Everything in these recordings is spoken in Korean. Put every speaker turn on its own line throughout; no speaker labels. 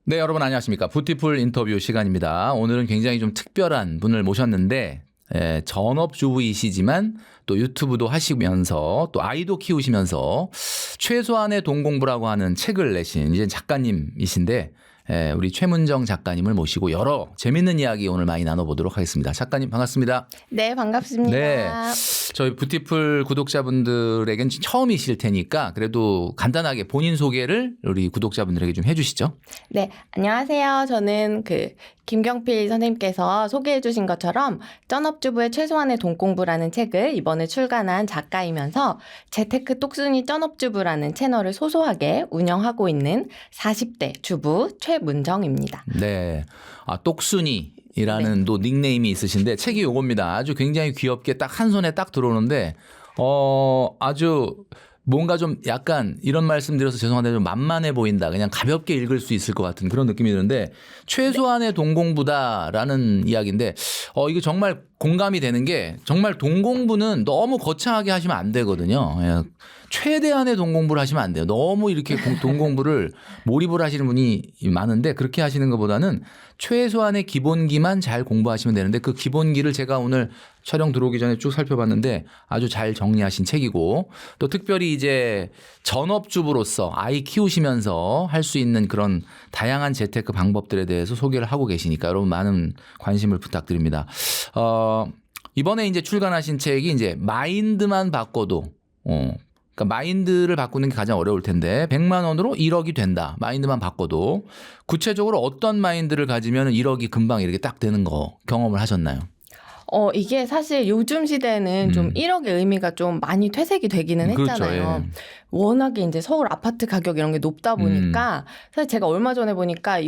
네, 여러분 안녕하십니까. 뷰티풀 인터뷰 시간입니다. 오늘은 굉장히 좀 특별한 분을 모셨는데 전업주부이시지만 또 유튜브도 하시면서 또 아이도 키우시면서 최소한의 돈공부라고 하는 책을 내신 이제 작가님이신데 우리 최문정 작가님을 모시고 여러 재밌는 이야기 오늘 많이 나눠보도록 하겠습니다. 작가님 반갑습니다.
네, 반갑습니다.
네, 저희 뷰티풀 구독자분들에겐 처음이실 테니까 그래도 간단하게 본인 소개를 우리 구독자분들에게 좀 해주시죠.
네, 안녕하세요. 저는 김경필 선생님께서 소개해 주신 것처럼 쩐업주부의 최소한의 돈공부라는 책을 이번에 출간한 작가이면서 재테크 똑순이 쩐업주부라는 채널을 소소하게 운영하고 있는 40대 주부 최문정입니다.
네, 똑순이라는 또 닉네임이 있으신데 책이 요겁니다. 아주 굉장히 귀엽게 딱 한 손에 딱 들어오는데 아주 뭔가 좀 약간 이런 말씀 드려서 죄송한데 좀 만만해 보인다. 그냥 가볍게 읽을 수 있을 것 같은 그런 느낌이 드는데 최소한의 돈공부다라는 이야기인데 이게 정말 공감이 되는 게 정말 돈공부는 너무 거창하게 하시면 안 되거든요. 최대한의 돈공부를 하시면 안 돼요. 너무 이렇게 돈공부를 몰입을 하시는 분이 많은데 그렇게 하시는 것보다는 최소한의 기본기만 잘 공부하시면 되는데 그 기본기를 제가 오늘 촬영 들어오기 전에 쭉 살펴봤는데 아주 잘 정리하신 책이고 또 특별히 이제 전업주부로서 아이 키우시면서 할 수 있는 그런 다양한 재테크 방법들에 대해서 소개를 하고 계시니까 여러분 많은 관심을 부탁드립니다. 이번에 이제 출간하신 책이 이제 마인드만 바꿔도 그러니까 마인드를 바꾸는 게 가장 어려울 텐데 100만 원으로 1억이 된다. 마인드만 바꿔도 구체적으로 어떤 마인드를 가지면 1억이 금방 이렇게 딱 되는 거 경험을 하셨나요?
이게 사실 요즘 시대에는 좀 1억의 의미가 좀 많이 퇴색이 되기는 했잖아요.
그렇죠, 예.
워낙에 이제 서울 아파트 가격 이런 게 높다 보니까 사실 제가 얼마 전에 보니까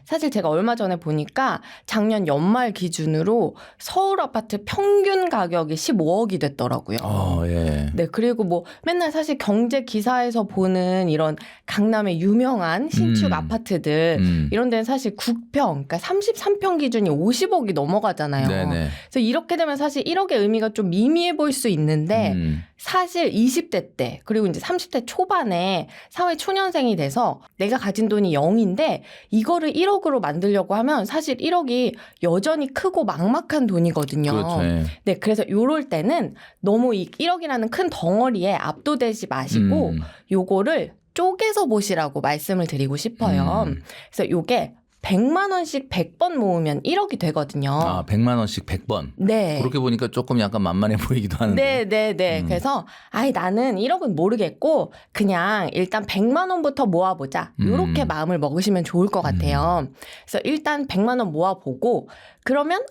사실 제가 얼마 전에 보니까 작년 연말 기준으로 서울 아파트 평균 가격이 15억이 됐더라고요.
예.
네, 그리고 뭐 맨날 사실 경제 기사에서 보는 이런 강남의 유명한 신축 아파트들 이런 데는 사실 9평, 그러니까 33평 기준이 50억이 넘어가잖아요.
네네.
그래서 이렇게 되면 사실 1억의 의미가 좀 미미해 보일 수 있는데 사실 20대 때 그리고 이제 30대 초반에 사회 초년생이 돼서 내가 가진 돈이 0인데 이거를 1억으로 만들려고 하면 사실 1억이 여전히 크고 막막한 돈이거든요.
그렇죠. 예.
네, 그래서 요럴 때는 너무 이 1억이라는 큰 덩어리에 압도되지 마시고 요거를 쪼개서 보시라고 말씀을 드리고 싶어요. 그래서 요게 100만 원씩 100번 모으면 1억이 되거든요.
100만 원씩 100번.
네.
그렇게 보니까 조금 약간 만만해 보이기도 하는데.
네. 그래서 나는 1억은 모르겠고 그냥 일단 100만 원부터 모아보자. 이렇게 마음을 먹으시면 좋을 것 같아요. 그래서 일단 100만 원 모아보고 그러면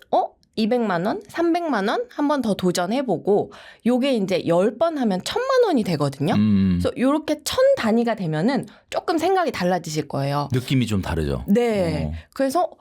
200만 원, 300만 원 한 번 더 도전해보고 요게 이제 10번 하면 1000만 원이 되거든요. 그래서 요렇게 1000 단위가 되면은 조금 생각이 달라지실 거예요.
느낌이 좀 다르죠.
네. 그래서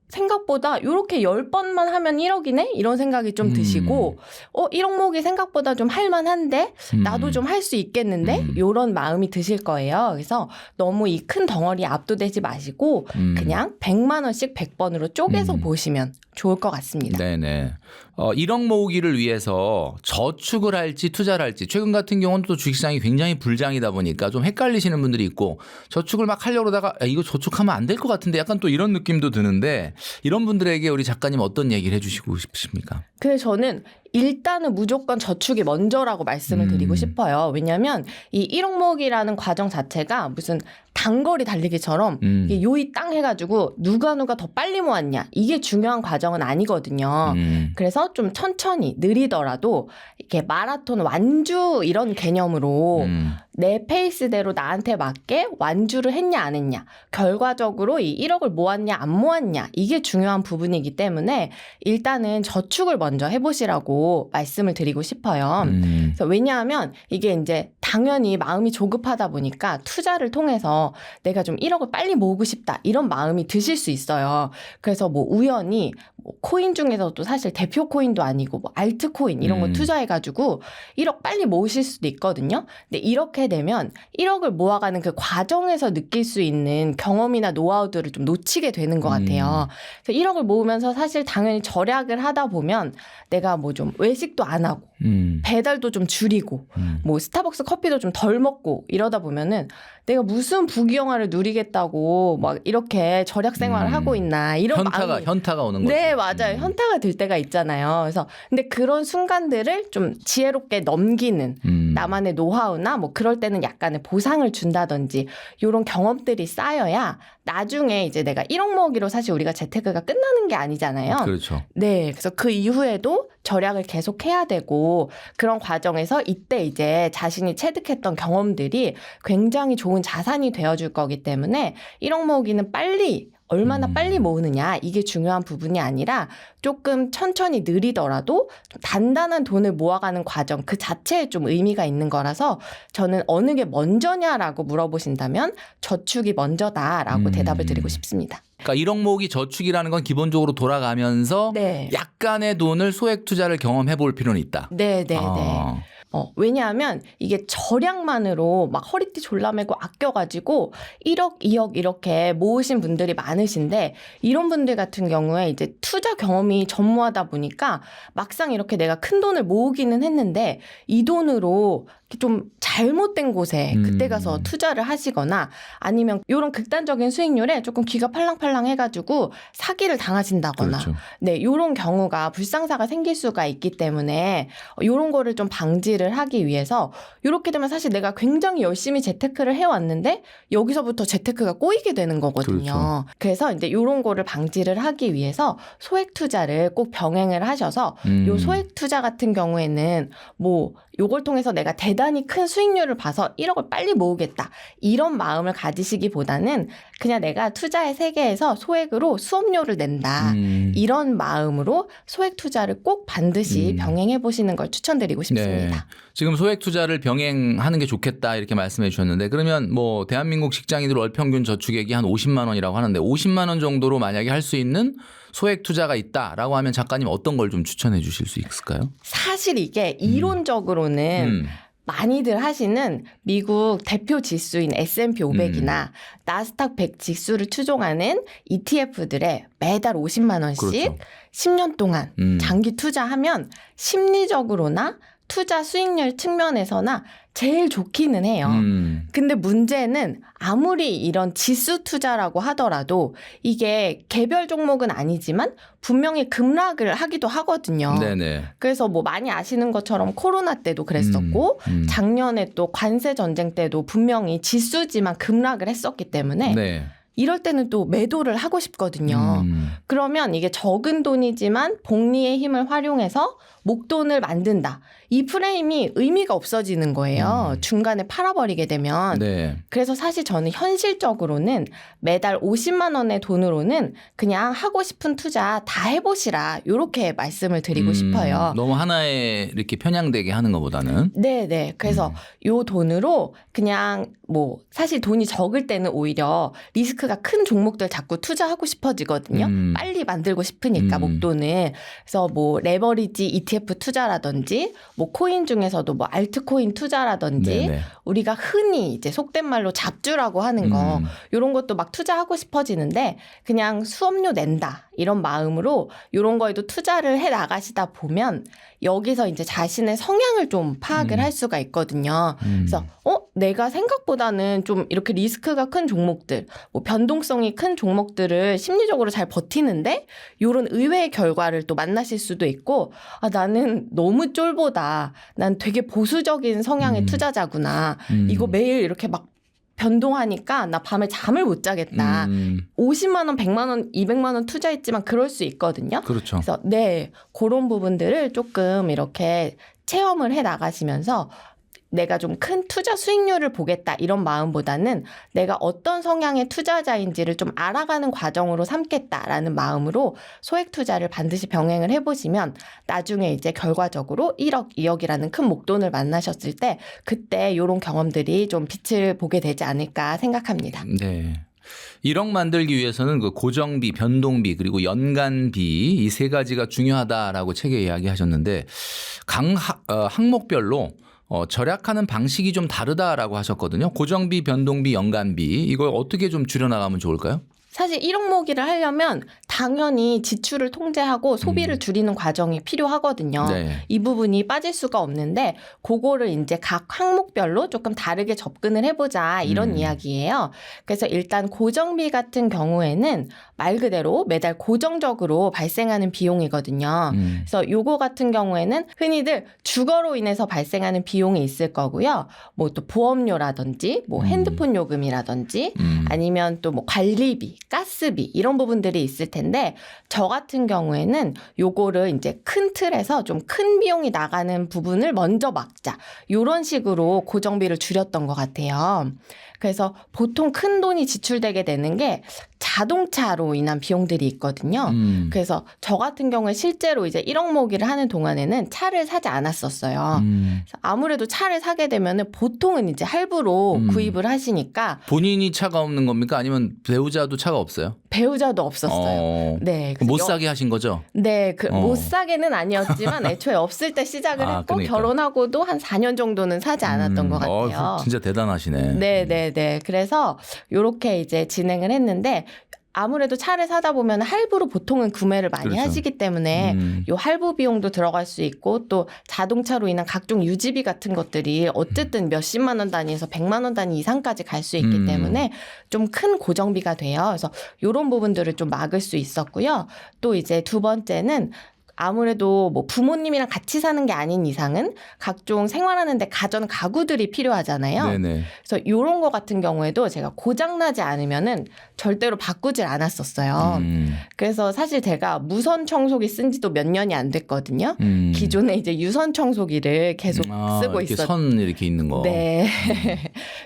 생각보다 요렇게 10번만 하면 1억이네? 이런 생각이 좀 드시고 1억 모으기 생각보다 좀 할만한데 나도 좀 할 수 있겠는데? 요런 마음이 드실 거예요. 그래서 너무 이 큰 덩어리에 압도되지 마시고 그냥 100만 원씩 100번으로 쪼개서 보시면 좋을 것 같습니다.
네네. 1억 모으기를 위해서 저축을 할지 투자를 할지 최근 같은 경우는 또 주식시장이 굉장히 불장이다 보니까 좀 헷갈리시는 분들이 있고 저축을 막 하려고 하다가 이거 저축하면 안 될 것 같은데 약간 또 이런 느낌도 드는데 이런 분들에게 우리 작가님 어떤 얘기를 해주시고 싶으십니까?
근데 저는 일단은 무조건 저축이 먼저라고 말씀을 드리고 싶어요. 왜냐하면 이 1억 모으기라는 과정 자체가 무슨 단거리 달리기처럼 이게 요이 땅 해가지고 누가 더 빨리 모았냐 이게 중요한 과정은 아니거든요. 그래서 좀 천천히 느리더라도 이렇게 마라톤 완주 이런 개념으로 내 페이스대로 나한테 맞게 완주를 했냐 안 했냐 결과적으로 이 1억을 모았냐 안 모았냐 이게 중요한 부분이기 때문에 일단은 저축을 먼저 해보시라고 말씀을 드리고 싶어요. 그래서 왜냐하면 이게 이제 당연히 마음이 조급하다 보니까 투자를 통해서 내가 좀 1억을 빨리 모으고 싶다 이런 마음이 드실 수 있어요. 그래서 뭐 우연히 코인 중에서도 사실 대표 코인도 아니고 뭐 알트코인 이런 거 투자해가지고 1억 빨리 모으실 수도 있거든요. 근데 이렇게 하게 되면 1억을 모아가는 그 과정에서 느낄 수 있는 경험이나 노하우들을 좀 놓치게 되는 것 같아요. 그래서 1억을 모으면서 사실 당연히 절약을 하다 보면 내가 뭐 좀 외식도 안 하고 배달도 좀 줄이고 뭐 스타벅스 커피도 좀 덜 먹고 이러다 보면은 내가 무슨 부귀영화를 누리겠다고 막 이렇게 절약 생활을 하고 있나 이런
현타가 오는 거죠.
네, 맞아요. 현타가 들 때가 있잖아요. 그래서 근데 그런 순간들을 좀 지혜롭게 넘기는 나만의 노하우나 뭐 그럴 때는 약간의 보상을 준다든지 이런 경험들이 쌓여야 나중에 이제 내가 1억 모으기로 사실 우리가 재테크가 끝나는 게 아니잖아요.
그렇죠.
네, 그래서 그 이후에도 절약을 계속 해야 되고 그런 과정에서 이때 이제 자신이 체득했던 경험들이 굉장히 좋은 자산이 되어줄 거기 때문에 1억 모으기는 얼마나 빨리 모으느냐 이게 중요한 부분이 아니라 조금 천천히 느리더라도 좀 단단한 돈을 모아가는 과정 그 자체에 좀 의미가 있는 거라서 저는 어느 게 먼저냐라고 물어보신다면 저축이 먼저다라고 대답을 드리고 싶습니다.
그러니까 1억 모으기 저축이라는 건 기본적으로 돌아가면서
네.
약간의 돈을 소액 투자를 경험해 볼 필요는 있다.
네. 왜냐하면 이게 절약만으로 막 허리띠 졸라매고 아껴가지고 1억, 2억 이렇게 모으신 분들이 많으신데 이런 분들 같은 경우에 이제 투자 경험이 전무하다 보니까 막상 이렇게 내가 큰 돈을 모으기는 했는데 이 돈으로 좀 잘못된 곳에 그때 가서 투자를 하시거나 아니면 이런 극단적인 수익률에 조금 귀가 팔랑팔랑 해가지고 사기를 당하신다거나
그렇죠.
네, 이런 경우가 불상사가 생길 수가 있기 때문에 이런 거를 좀 방지를 하기 위해서 이렇게 되면 사실 내가 굉장히 열심히 재테크를 해왔는데 여기서부터 재테크가 꼬이게 되는 거거든요.
그렇죠.
그래서 이제 이런 거를 방지를 하기 위해서 소액 투자를 꼭 병행을 하셔서 요 소액 투자 같은 경우에는 뭐 요걸 통해서 내가 대단히 큰 수익률을 봐서 1억을 빨리 모으겠다. 이런 마음을 가지시기보다는 그냥 내가 투자의 세계에서 소액으로 수업료를 낸다. 이런 마음으로 소액 투자를 꼭 반드시 병행해 보시는 걸 추천드리고 싶습니다.
네. 지금 소액 투자를 병행하는 게 좋겠다 이렇게 말씀해 주셨는데 그러면 뭐 대한민국 직장인들 월 평균 저축액이 한 50만 원이라고 하는데 50만 원 정도로 만약에 할 수 있는 소액 투자가 있다라고 하면 작가님 어떤 걸 좀 추천해 주실 수 있을까요?
사실 이게 이론적으로는 많이들 하시는 미국 대표 지수인 S&P 500이나 나스닥 100 지수를 추종하는 ETF들에 매달 50만 원씩
그렇죠.
10년 동안 장기 투자하면 심리적으로나 투자 수익률 측면에서나 제일 좋기는 해요. 근데 문제는 아무리 이런 지수 투자라고 하더라도 이게 개별 종목은 아니지만 분명히 급락을 하기도 하거든요.
네네.
그래서 뭐 많이 아시는 것처럼 코로나 때도 그랬었고 작년에 또 관세 전쟁 때도 분명히 지수지만 급락을 했었기 때문에
네.
이럴 때는 또 매도를 하고 싶거든요. 그러면 이게 적은 돈이지만 복리의 힘을 활용해서 목돈을 만든다. 이 프레임이 의미가 없어지는 거예요. 중간에 팔아버리게 되면.
네.
그래서 사실 저는 현실적으로는 매달 50만 원의 돈으로는 그냥 하고 싶은 투자 다 해보시라. 이렇게 말씀을 드리고 싶어요.
너무 하나에 이렇게 편향되게 하는 것보다는.
네네. 그래서 요 돈으로 그냥 뭐 사실 돈이 적을 때는 오히려 리스크가 큰 종목들 자꾸 투자하고 싶어지거든요. 빨리 만들고 싶으니까 목돈을. 그래서 뭐 레버리지 ETF 투자라든지 뭐 코인 중에서도 뭐 알트코인 투자라든지
네네.
우리가 흔히 이제 속된 말로 잡주라고 하는 거 이런 것도 막 투자하고 싶어지는데 그냥 수업료 낸다 이런 마음으로 이런 거에도 투자를 해 나가시다 보면 여기서 이제 자신의 성향을 좀 파악을 할 수가 있거든요. 그래서 내가 생각보다는 좀 이렇게 리스크가 큰 종목들, 뭐 변동성이 큰 종목들을 심리적으로 잘 버티는데 이런 의외의 결과를 또 만나실 수도 있고 나는 너무 쫄보다. 난 되게 보수적인 성향의 투자자구나. 이거 매일 이렇게 막 변동하니까 나 밤에 잠을 못 자겠다. 50만 원, 100만 원, 200만 원 투자했지만 그럴 수 있거든요.
그렇죠.
그래서 네, 그런 부분들을 조금 이렇게 체험을 해 나가시면서 내가 좀 큰 투자 수익률을 보겠다 이런 마음보다는 내가 어떤 성향의 투자자인지를 좀 알아가는 과정으로 삼겠다라는 마음으로 소액 투자를 반드시 병행을 해보시면 나중에 이제 결과적으로 1억, 2억이라는 큰 목돈을 만나셨을 때 그때 이런 경험들이 좀 빛을 보게 되지 않을까 생각합니다.
네. 1억 만들기 위해서는 그 고정비, 변동비 그리고 연간비 이 세 가지가 중요하다라고 책에 이야기하셨는데 각 항목별로 절약하는 방식이 좀 다르다라고 하셨거든요. 고정비, 변동비, 연간비 이걸 어떻게 좀 줄여나가면 좋을까요?
사실 1억모기를 하려면 당연히 지출을 통제하고 소비를 줄이는 과정이 필요하거든요.
네.
이 부분이 빠질 수가 없는데 그거를 이제 각 항목별로 조금 다르게 접근을 해보자 이런 이야기예요. 그래서 일단 고정비 같은 경우에는 말 그대로 매달 고정적으로 발생하는 비용이거든요. 그래서 요거 같은 경우에는 흔히들 주거로 인해서 발생하는 비용이 있을 거고요. 뭐 또 보험료라든지 뭐 핸드폰 요금이라든지 아니면 또 뭐 관리비, 가스비 이런 부분들이 있을 텐데 저 같은 경우에는 요거를 이제 큰 틀에서 좀 큰 비용이 나가는 부분을 먼저 막자. 요런 식으로 고정비를 줄였던 것 같아요. 그래서 보통 큰 돈이 지출되게 되는 게 자동차로 인한 비용들이 있거든요. 그래서 저 같은 경우에 실제로 이제 1억 모기를 하는 동안에는 차를 사지 않았었어요. 그래서 아무래도 차를 사게 되면은 보통은 이제 할부로 구입을 하시니까
본인이 차가 없는 겁니까? 아니면 배우자도 차가 없어요?
배우자도 없었어요. 네, 그래서
못 사게 하신 거죠?
네, 못 사게는 아니었지만 애초에 없을 때 시작을 했고
그러니까.
결혼하고도 한 4년 정도는 사지 않았던 것 같아요.
진짜 대단하시네.
네. 그래서 요렇게 이제 진행을 했는데 아무래도 차를 사다 보면 할부로 보통은 구매를 많이
그렇죠.
하시기 때문에 요 할부 비용도 들어갈 수 있고 또 자동차로 인한 각종 유지비 같은 것들이 어쨌든 몇십만 원 단위에서 100만 원 단위 이상까지 갈 수 있기 때문에 좀 큰 고정비가 돼요. 그래서 요런 부분들을 좀 막을 수 있었고요. 또 이제 두 번째는 아무래도 뭐 부모님이랑 같이 사는 게 아닌 이상은 각종 생활하는데 가전 가구들이 필요하잖아요.
네네.
그래서 이런 거 같은 경우에도 제가 고장나지 않으면은 절대로 바꾸질 않았었어요. 그래서 사실 제가 무선 청소기 쓴 지도 몇 년이 안 됐거든요. 기존에 이제 유선 청소기를 계속 쓰고
이렇게
있었.
선 이렇게 있는 거.
네.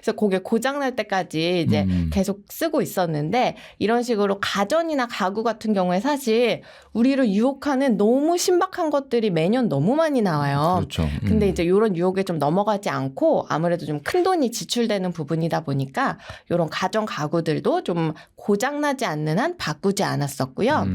그래서 그게 고장날 때까지 이제 계속 쓰고 있었는데 이런 식으로 가전이나 가구 같은 경우에 사실 우리를 유혹하는 너무 신박한 것들이 매년 너무 많이 나와요.
그렇죠.
근데 이제 이런 유혹에 좀 넘어가지 않고 아무래도 좀 큰 돈이 지출되는 부분이다 보니까 이런 가전 가구들도 좀 고장나지 않는 한 바꾸지 않았었고요.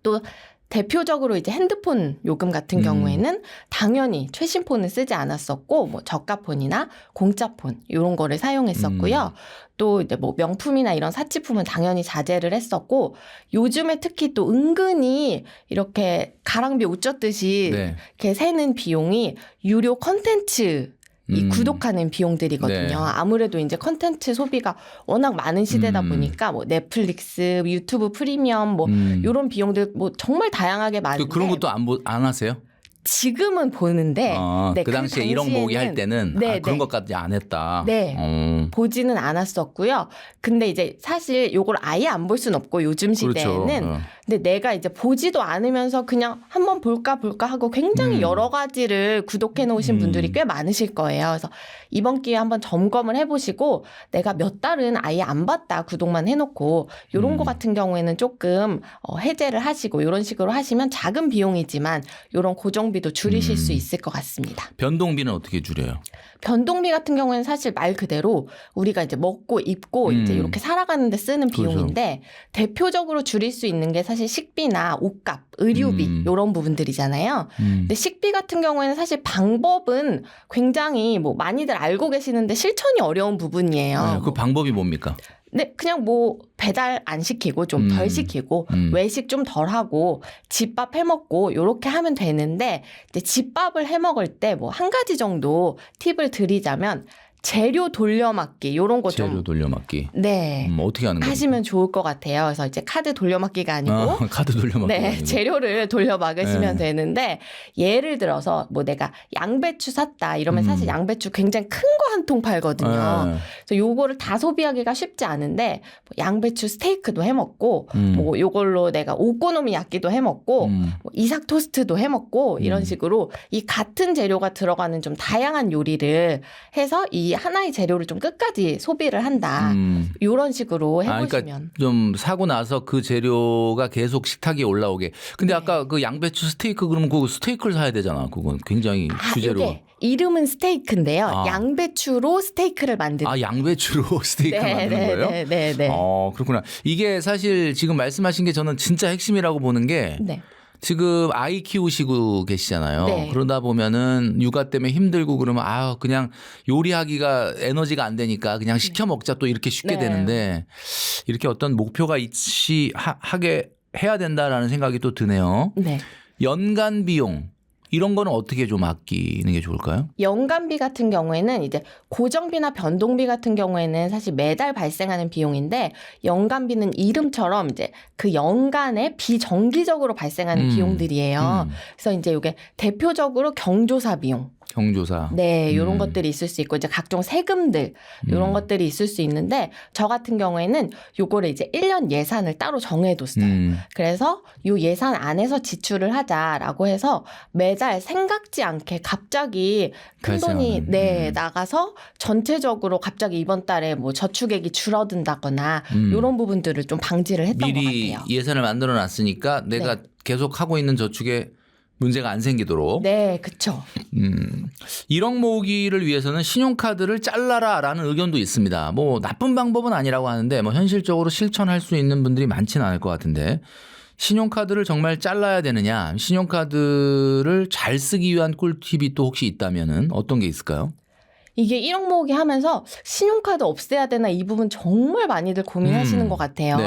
또 대표적으로 이제 핸드폰 요금 같은 경우에는 당연히 최신 폰을 쓰지 않았었고 뭐 저가 폰이나 공짜 폰 이런 거를 사용했었고요. 또 이제 뭐 명품이나 이런 사치품은 당연히 자제를 했었고 요즘에 특히 또 은근히 이렇게 가랑비 옷 젖듯이
네.
이렇게 새는 비용이 유료 컨텐츠 이 구독하는 비용들이거든요.
네.
아무래도 이제 컨텐츠 소비가 워낙 많은 시대다 보니까 뭐 넷플릭스, 유튜브 프리미엄 뭐 이런 비용들 뭐 정말 다양하게 많은데
그런 것도 안 하세요?
지금은 보는데 네,
그 당시에 1억 모기 할 때는
네,
그런
네.
것까지 안 했다.
네. 보지는 않았었고요. 근데 이제 사실 요걸 아예 안 볼 수는 없고 요즘 시대에는
그렇죠.
근데 내가 이제 보지도 않으면서 그냥 한번 볼까 하고 굉장히 여러 가지를 구독해 놓으신 분들이 꽤 많으실 거예요. 그래서 이번 기회에 한번 점검을 해보시고 내가 몇 달은 아예 안 봤다 구독만 해놓고 이런 거 같은 경우에는 조금 해제를 하시고 이런 식으로 하시면 작은 비용이지만 이런 고정비도 줄이실 수 있을 것 같습니다.
변동비는 어떻게 줄여요?
변동비 같은 경우에는 사실 말 그대로 우리가 이제 먹고 입고 이제 이렇게 살아가는데 쓰는 비용인데 대표적으로 줄일 수 있는 게 사실 식비나 옷값, 의료비 이런 부분들이잖아요. 근데 식비 같은 경우에는 사실 방법은 굉장히 뭐 많이들 알고 계시는데 실천이 어려운 부분이에요.
그 방법이 뭡니까?
네, 그냥 뭐 배달 안 시키고 좀 덜 시키고 외식 좀 덜 하고 집밥 해 먹고 요렇게 하면 되는데 이제 집밥을 해 먹을 때 뭐 한 가지 정도 팁을 드리자면 재료 돌려막기 요런 거 좀
재료 돌려막기.
네.
어떻게 하는 거예요?
하시면 좋을 것 같아요. 그래서 이제 카드 돌려막기가 아니고
카드 돌려막기.
네,
아니고.
재료를 돌려막으시면
네.
되는데 예를 들어서 뭐 내가 양배추 샀다 이러면 사실 양배추 굉장히 큰 거 한 통 팔거든요.
네.
그래서 요거를 다 소비하기가 쉽지 않은데 뭐 양배추 스테이크도 해 먹고 뭐 요걸로 내가 오코노미야끼도 해 먹고 뭐 이삭 토스트도 해 먹고 이런 식으로 이 같은 재료가 들어가는 좀 다양한 요리를 해서 이 하나의 재료를 좀 끝까지 소비를 한다. 이런 식으로 해보시면.
그러니까 좀 사고 나서 그 재료가 계속 식탁에 올라오게. 근데 아까 그 양배추 스테이크 그러면 그 스테이크를 사야 되잖아. 그건 굉장히 주재료.
이게 이름은 스테이크인데요.
아.
양배추로 스테이크를 만드는.
양배추로 스테이크 만드는 거예요?
네.
그렇구나. 이게 사실 지금 말씀하신 게 저는 진짜 핵심이라고 보는 게
네.
지금 아이 키우시고 계시잖아요.
네.
그러다 보면은 육아 때문에 힘들고 그러면 그냥 요리하기가 에너지가 안 되니까 그냥 시켜 먹자 또 이렇게 쉽게
네.
되는데 이렇게 어떤 목표가 하게 해야 된다라는 생각이 또 드네요.
네.
연간 비용 이런 거는 어떻게 좀 아끼는 게 좋을까요?
연간비 같은 경우에는 이제 고정비나 변동비 같은 경우에는 사실 매달 발생하는 비용인데 연간비는 이름처럼 이제 그 연간에 비정기적으로 발생하는 비용들이에요. 그래서 이제 이게 대표적으로 경조사 비용.
경조사.
네, 이런 것들이 있을 수 있고 이제 각종 세금들 이런 것들이 있을 수 있는데 저 같은 경우에는 요거를 이제 1년 예산을 따로 정해뒀어요. 그래서 요 예산 안에서 지출을 하자라고 해서 매달 생각지 않게 갑자기 큰 돈이 나가서 전체적으로 갑자기 이번 달에 뭐 저축액이 줄어든다거나 이런 부분들을 좀 방지를 했던 것
미리
같아요.
예산을 만들어 놨으니까 내가 계속 하고 있는 저축에 문제가 안 생기도록.
네, 그렇죠.
1억 모으기를 위해서는 신용카드를 잘라라라는 의견도 있습니다. 뭐 나쁜 방법은 아니라고 하는데 뭐 현실적으로 실천할 수 있는 분들이 많지는 않을 것 같은데 신용카드를 정말 잘라야 되느냐? 신용카드를 잘 쓰기 위한 꿀팁이 또 혹시 있다면은 어떤 게 있을까요?
이게 1억 모으기 하면서 신용카드 없애야 되나 이 부분 정말 많이들 고민하시는 것 같아요.
네.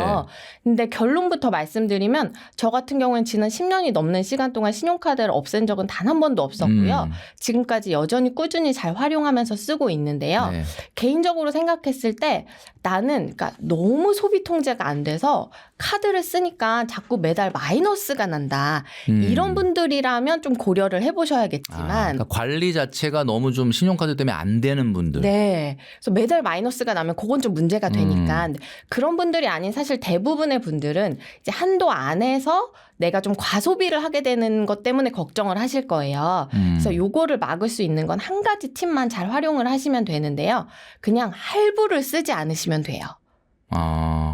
근데 결론부터 말씀드리면 저 같은 경우는 지난 10년이 넘는 시간 동안 신용카드를 없앤 적은 단 한 번도 없었고요. 지금까지 여전히 꾸준히 잘 활용하면서 쓰고 있는데요.
네.
개인적으로 생각했을 때 나는 그러니까 너무 소비 통제가 안 돼서 카드를 쓰니까 자꾸 매달 마이너스가 난다. 이런 분들이라면 좀 고려를 해보셔야겠지만
그러니까 관리 자체가 너무 좀 신용카드 때문에 안 되는 분들.
네. 그래서 매달 마이너스가 나면 그건 좀 문제가 되니까 그런 분들이 아닌 사실 대부분의 분들은 이제 한도 안에서 내가 좀 과소비를 하게 되는 것 때문에 걱정을 하실 거예요. 그래서 요거를 막을 수 있는 건 한 가지 팁만 잘 활용을 하시면 되는데요. 그냥 할부를 쓰지 않으시면 돼요.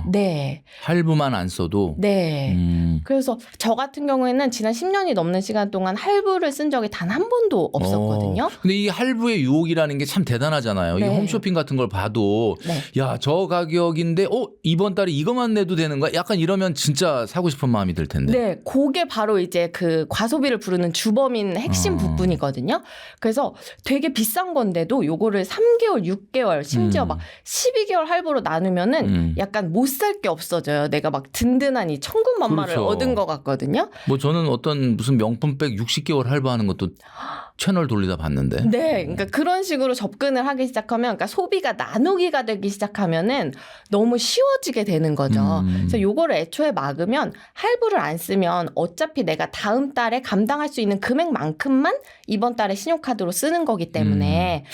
네.
할부만 안 써도.
네. 그래서 저 같은 경우에는 지난 10년이 넘는 시간 동안 할부를 쓴 적이 단 한 번도 없었거든요.
근데 이 할부의 유혹이라는 게 참 대단하잖아요.
네.
이 홈쇼핑 같은 걸 봐도
네.
야, 저 가격인데 이번 달에 이것만 내도 되는 거야? 약간 이러면 진짜 사고 싶은 마음이 들 텐데.
네, 그게 바로 이제 그 과소비를 부르는 주범인 핵심 부분이거든요. 그래서 되게 비싼 건데도 요거를 3개월, 6개월, 심지어 막 12개월 할부로 나누면은 약간 못 살 게 없어져요. 내가 막 든든한 이 천군만마를
그렇죠.
얻은 것 같거든요.
뭐 저는 어떤 무슨 명품백 60개월 할부하는 것도 채널 돌리다 봤는데.
네, 그러니까 그런 식으로 접근을 하기 시작하면, 그러니까 소비가 나누기가 되기 시작하면은 너무 쉬워지게 되는 거죠. 그래서 요거를 애초에 막으면 할부를 안 쓰면 어차피 내가 다음 달에 감당할 수 있는 금액만큼만 이번 달에 신용카드로 쓰는 거기 때문에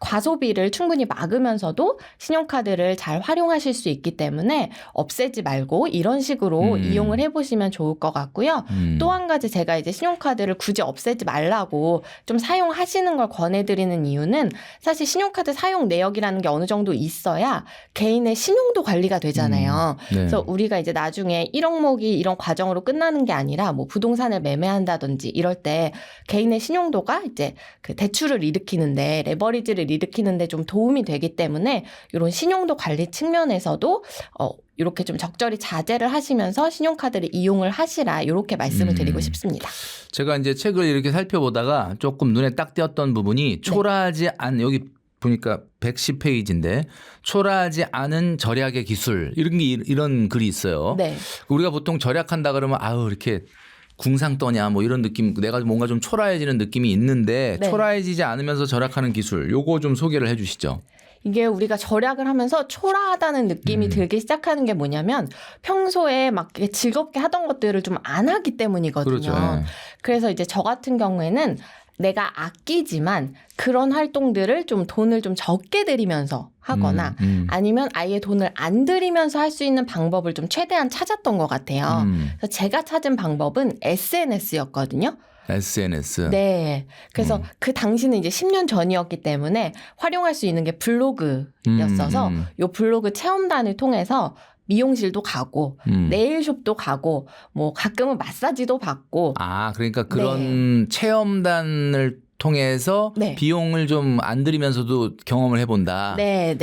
과소비를 충분히 막으면서도 신용카드를 잘 활용하실 수 있기 때문에 없애지 말고 이런 식으로 이용을 해보시면 좋을 것 같고요. 또 한 가지 제가 이제 신용카드를 굳이 없애지 말라고 좀 사용하시는 걸 권해드리는 이유는 사실 신용카드 사용 내역이라는 게 어느 정도 있어야 개인의 신용도 관리가 되잖아요.
네.
그래서 우리가 이제 나중에 1억 모기 이런 과정으로 끝나는 게 아니라 뭐 부동산을 매매한다든지 이럴 때 개인의 신용도가 이제 그 대출을 일으키는데 레버리지를 일으키는데 좀 도움이 되기 때문에 이런 신용도 관리 측면에서도 이렇게 좀 적절히 자제를 하시면서 신용카드를 이용을 하시라 이렇게 말씀을 드리고 싶습니다.
제가 이제 책을 이렇게 살펴보다가 조금 눈에 딱 띄었던 부분이 초라하지 않은 여기 보니까 110페이지인데 초라하지 않은 절약의 기술 이런 글이 있어요.
네.
우리가 보통 절약한다 그러면 이렇게 궁상 떠냐 뭐 이런 느낌 내가 뭔가 좀 초라해지는 느낌이 있는데
네.
초라해지지 않으면서 절약하는 기술 요거 좀 소개를 해 주시죠.
이게 우리가 절약을 하면서 초라하다는 느낌이 들기 시작하는 게 뭐냐면 평소에 막 이렇게 즐겁게 하던 것들을 좀 안 하기 때문이거든요.
그렇죠. 네.
그래서 이제 저 같은 경우에는 내가 아끼지만 그런 활동들을 좀 돈을 좀 적게 들이면서 하거나 아니면 아예 돈을 안 들이면서 할 수 있는 방법을 좀 최대한 찾았던 것 같아요. 그래서 제가 찾은 방법은 SNS였거든요.
SNS.
네. 그래서 그 당시는 이제 10년 전이었기 때문에 활용할 수 있는 게 블로그였어서 요 블로그 체험단을 통해서 미용실도 가고 네일숍도 가고 뭐 가끔은 마사지도 받고
그러니까 그런 체험단을 통해서
네.
비용을 좀 안 들이면서도 경험을 해본다.
네.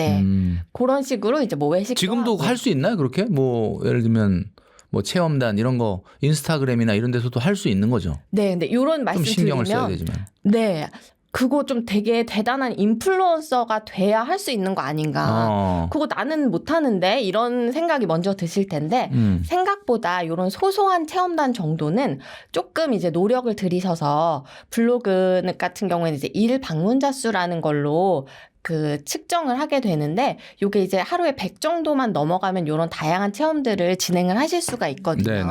그런 식으로 이제 뭐 외식
지금도 할 수 있나요? 그렇게 뭐 예를 들면 뭐 체험단 이런 거 인스타그램이나 이런 데서도 할 수 있는 거죠.
네, 근데 이런
좀
말씀
신경을 써야
드리면
되지만.
네. 그거 좀 되게 대단한 인플루언서가 돼야 할 수 있는 거 아닌가. 그거 나는 못하는데 이런 생각이 먼저 드실 텐데 생각보다 이런 소소한 체험단 정도는 조금 이제 노력을 들이셔서 블로그 같은 경우에는 이제 일 방문자 수라는 걸로 그 측정을 하게 되는데 요게 이제 하루에 100 정도만 넘어가면 이런 다양한 체험들을 진행을 하실 수가 있거든요.
네네.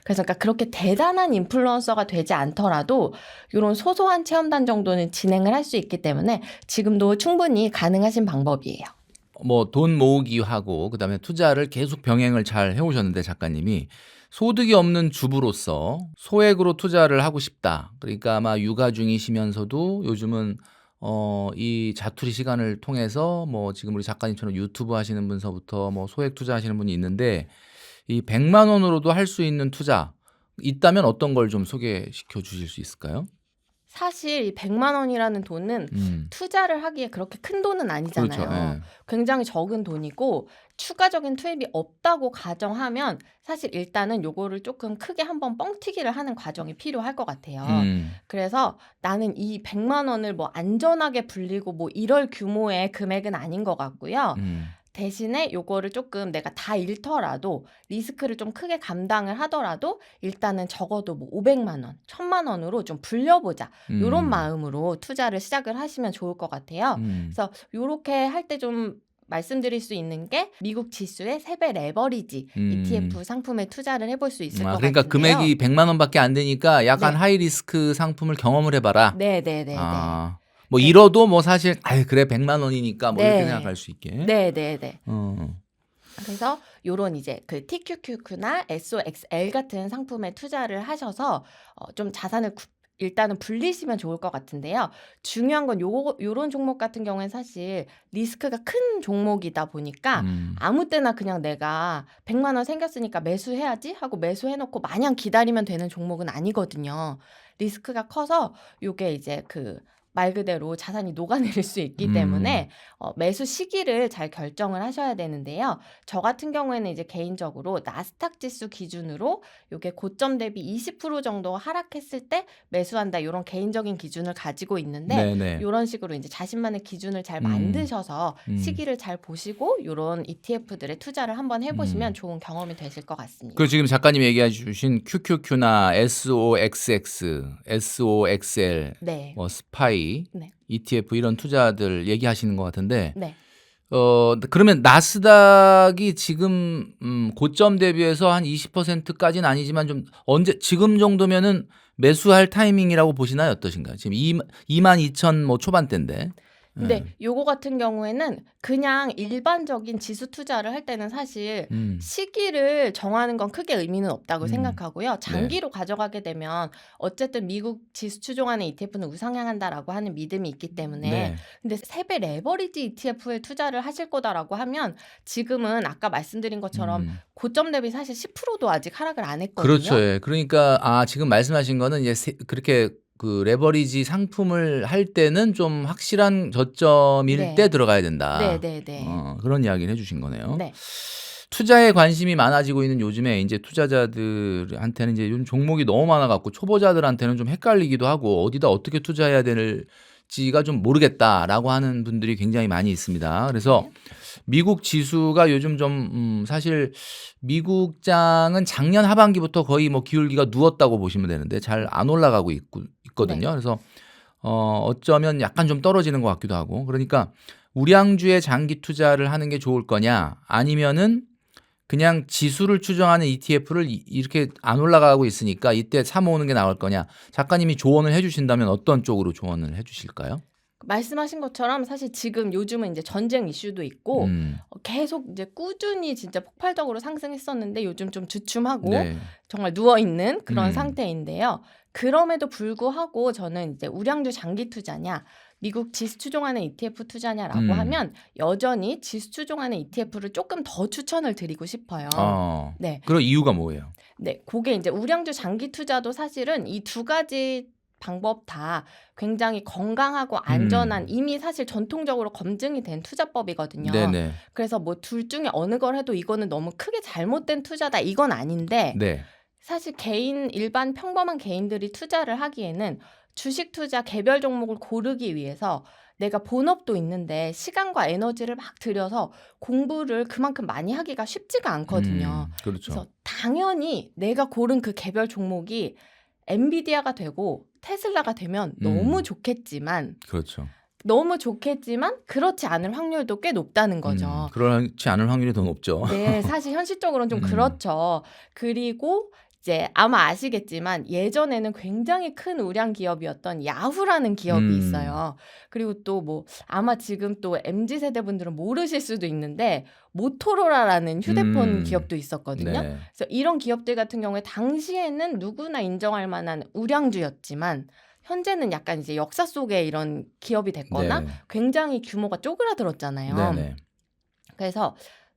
그래서 그러니까 그렇게 대단한 인플루언서가 되지 않더라도 이런 소소한 체험단 정도는 진행을 할 수 있기 때문에 지금도 충분히 가능하신 방법이에요.
뭐 돈 모으기 하고 그다음에 투자를 계속 병행을 잘 해오셨는데 작가님이 소득이 없는 주부로서 소액으로 투자를 하고 싶다. 그러니까 아마 육아 중이시면서도 요즘은 이 자투리 시간을 통해서 뭐 지금 우리 작가님처럼 유튜브 하시는 분서부터 뭐 소액 투자하시는 분이 있는데 이 100만 원으로도 할 수 있는 투자 있다면 어떤 걸 좀 소개시켜 주실 수 있을까요?
사실 이 100만 원이라는 돈은 투자를 하기에 그렇게 큰 돈은 아니잖아요.
그렇죠. 예.
굉장히 적은 돈이고 추가적인 투입이 없다고 가정하면 사실 일단은 요거를 조금 크게 한번 뻥튀기를 하는 과정이 필요할 것 같아요. 그래서 나는 이 100만 원을 뭐 안전하게 불리고 뭐 이럴 규모의 금액은 아닌 것 같고요. 대신에 요거를 조금 내가 다 잃더라도 리스크를 좀 크게 감당을 하더라도 일단은 적어도 뭐 500만 원, 1000만 원으로 좀 불려보자. 요런 마음으로 투자를 시작을 하시면 좋을 것 같아요. 그래서 요렇게 할 때 좀 말씀드릴 수 있는 게 미국 지수의 3배 레버리지 ETF 상품에 투자를 해볼 수 있을 것
그러니까
같은데요.
금액이 100만 원밖에 안 되니까 약간
네.
하이 리스크 상품을 경험을 해봐라.
네네네.
뭐
네.
잃어도 뭐 사실 그래 100만 원이니까 뭐 이렇게
네.
생각할 수 있게.
네네네.
어.
그래서 요런 이제 그 TQQQ나 SOXL 같은 상품에 투자를 하셔서 좀 자산을 일단은 불리시면 좋을 것 같은데요. 중요한 건 요런 종목 같은 경우에는 사실 리스크가 큰 종목이다 보니까 아무 때나 그냥 내가 100만 원 생겼으니까 매수해야지 하고 매수해놓고 마냥 기다리면 되는 종목은 아니거든요. 리스크가 커서 요게 이제 그 말 그대로 자산이 녹아내릴 수 있기 때문에 매수 시기를 잘 결정을 하셔야 되는데요. 저 같은 경우에는 이제 개인적으로 나스닥 지수 기준으로 요게 고점 대비 20% 정도 하락했을 때 매수한다 이런 개인적인 기준을 가지고 있는데
네네.
이런 식으로 이제 자신만의 기준을 잘 만드셔서 시기를 잘 보시고 이런 ETF들에 투자를 한번 해보시면 좋은 경험이 되실 것 같습니다.
그 지금 작가님이 얘기해 주신 QQQ나 SOXX, SOXL,
네.
뭐 스파이,
네.
ETF 이런 투자들 얘기하시는 것 같은데
네.
그러면 나스닥이 지금 고점 대비해서 한 20%까지는 아니지만 좀 언제 지금 정도면은 매수할 타이밍이라고 보시나요? 어떠신가요? 지금 22,000 뭐 초반대인데.
근데 요거 같은 경우에는 그냥 일반적인 지수 투자를 할 때는 사실 시기를 정하는 건 크게 의미는 없다고 생각하고요. 장기로 가져가게 되면 어쨌든 미국 지수 추종하는 ETF는 우상향한다라고 하는 믿음이 있기 때문에
네.
근데 3배 레버리지 ETF에 투자를 하실 거다라고 하면 지금은 아까 말씀드린 것처럼 고점 대비 사실 10%도 아직 하락을 안 했거든요.
그렇죠. 예. 그러니까 지금 말씀하신 거는 이제 그렇게 그 레버리지 상품을 할 때는 좀 확실한 저점일
네.
때 들어가야 된다.
네네네.
그런 이야기를 해주신 거네요.
네.
투자에 관심이 많아지고 있는 요즘에 이제 투자자들한테는 이제 요즘 종목이 너무 많아갖고 초보자들한테는 좀 헷갈리기도 하고 어디다 어떻게 투자해야 될지가 좀 모르겠다라고 하는 분들이 굉장히 많이 있습니다. 그래서 미국 지수가 요즘 좀 사실 미국장은 작년 하반기부터 거의 뭐 기울기가 누웠다고 보시면 되는데 잘 안 올라가고 있거든요.
네.
그래서 어쩌면 약간 좀 떨어지는 것 같기도 하고 그러니까 우량주에 장기 투자를 하는 게 좋을 거냐 아니면은 그냥 지수를 추정하는 ETF를 이렇게 안 올라가고 있으니까 이때 사 모으는 게 나을 거냐 작가님이 조언을 해주신다면 어떤 쪽으로 조언을 해주실까요?
말씀하신 것처럼 사실 지금 요즘은 이제 전쟁 이슈도 있고 계속 이제 꾸준히 진짜 폭발적으로 상승했었는데 요즘 좀 주춤하고
네.
정말 누워 있는 그런 상태인데요. 그럼에도 불구하고 저는 이제 우량주 장기 투자냐, 미국 지수 추종하는 ETF 투자냐라고 하면 여전히 지수 추종하는 ETF를 조금 더 추천을 드리고 싶어요. 네.
그런 이유가 뭐예요?
네, 그게 이제 우량주 장기 투자도 사실은 이 두 가지 방법 다 굉장히 건강하고 안전한 이미 사실 전통적으로 검증이 된 투자법이거든요.
네네.
그래서 뭐 둘 중에 어느 걸 해도 이거는 너무 크게 잘못된 투자다 이건 아닌데
네.
사실 일반 평범한 개인들이 투자를 하기에는 주식 투자 개별 종목을 고르기 위해서 내가 본업도 있는데 시간과 에너지를 막 들여서 공부를 그만큼 많이 하기가 쉽지가 않거든요.
그렇죠.
그래서 당연히 내가 고른 그 개별 종목이 엔비디아가 되고 테슬라가 되면 너무 좋겠지만
그렇죠.
그렇지 않을 확률도 꽤 높다는 거죠.
그렇지 않을 확률이 더 높죠.
네, 사실 현실적으로는 좀 그렇죠. 그리고 이제 아마 아시겠지만 예전에는 굉장히 큰 우량 기업이었던 야후라는 기업이 있어요. 그리고 또 뭐 아마 지금 또 MZ 세대 분들은 모르실 수도 있는데 모토로라라는 휴대폰 기업도 있었거든요.
네.
그래서 이런 기업들 같은 경우에 당시에는 누구나 인정할 만한 우량주였지만 현재는 약간 이제 역사 속에 이런 기업이 됐거나
네.
굉장히 규모가 쪼그라들었잖아요.
네네.
그래서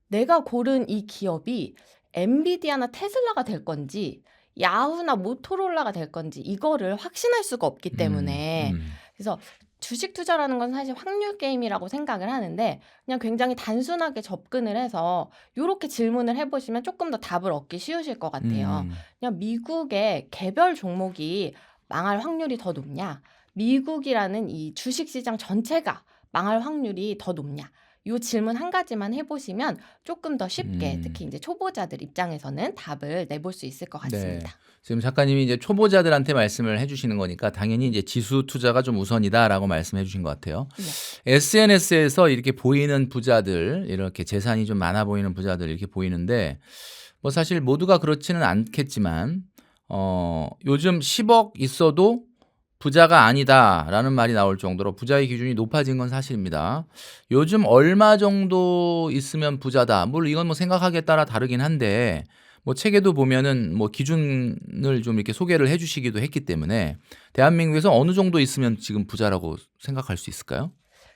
내가 고른 이 기업이 엔비디아나 테슬라가 될 건지 야후나 모토로라가 될 건지 이거를 확신할 수가 없기 때문에 그래서 주식 투자라는 건 사실 확률 게임이라고 생각을 하는데 그냥 굉장히 단순하게 접근을 해서 이렇게 질문을 해보시면 조금 더 답을 얻기 쉬우실 것 같아요. 그냥 미국의 개별 종목이 망할 확률이 더 높냐? 미국이라는 이 주식시장 전체가 망할 확률이 더 높냐? 이 질문 한 가지만 해보시면 조금 더 쉽게 특히 이제 초보자들 입장에서는 답을 내볼 수 있을 것 같습니다.
네. 지금 작가님이 이제 초보자들한테 말씀을 해주시는 거니까 당연히 이제 지수 투자가 좀 우선이다라고 말씀해 주신 것 같아요.
네.
SNS에서 이렇게 보이는 부자들, 이렇게 재산이 좀 많아 보이는 부자들 이렇게 보이는데 뭐 사실 모두가 그렇지는 않겠지만 요즘 10억 있어도 부자가 아니다라는 말이 나올 정도로 부자의 기준이 높아진 건 사실입니다. 요즘 얼마 정도 있으면 부자다. 물론 이건 뭐 생각하기에 따라 다르긴 한데 뭐 책에도 보면은 뭐 기준을 좀 이렇게 소개를 해주시기도 했기 때문에 대한민국에서 어느 정도 있으면 지금 부자라고 생각할 수 있을까요?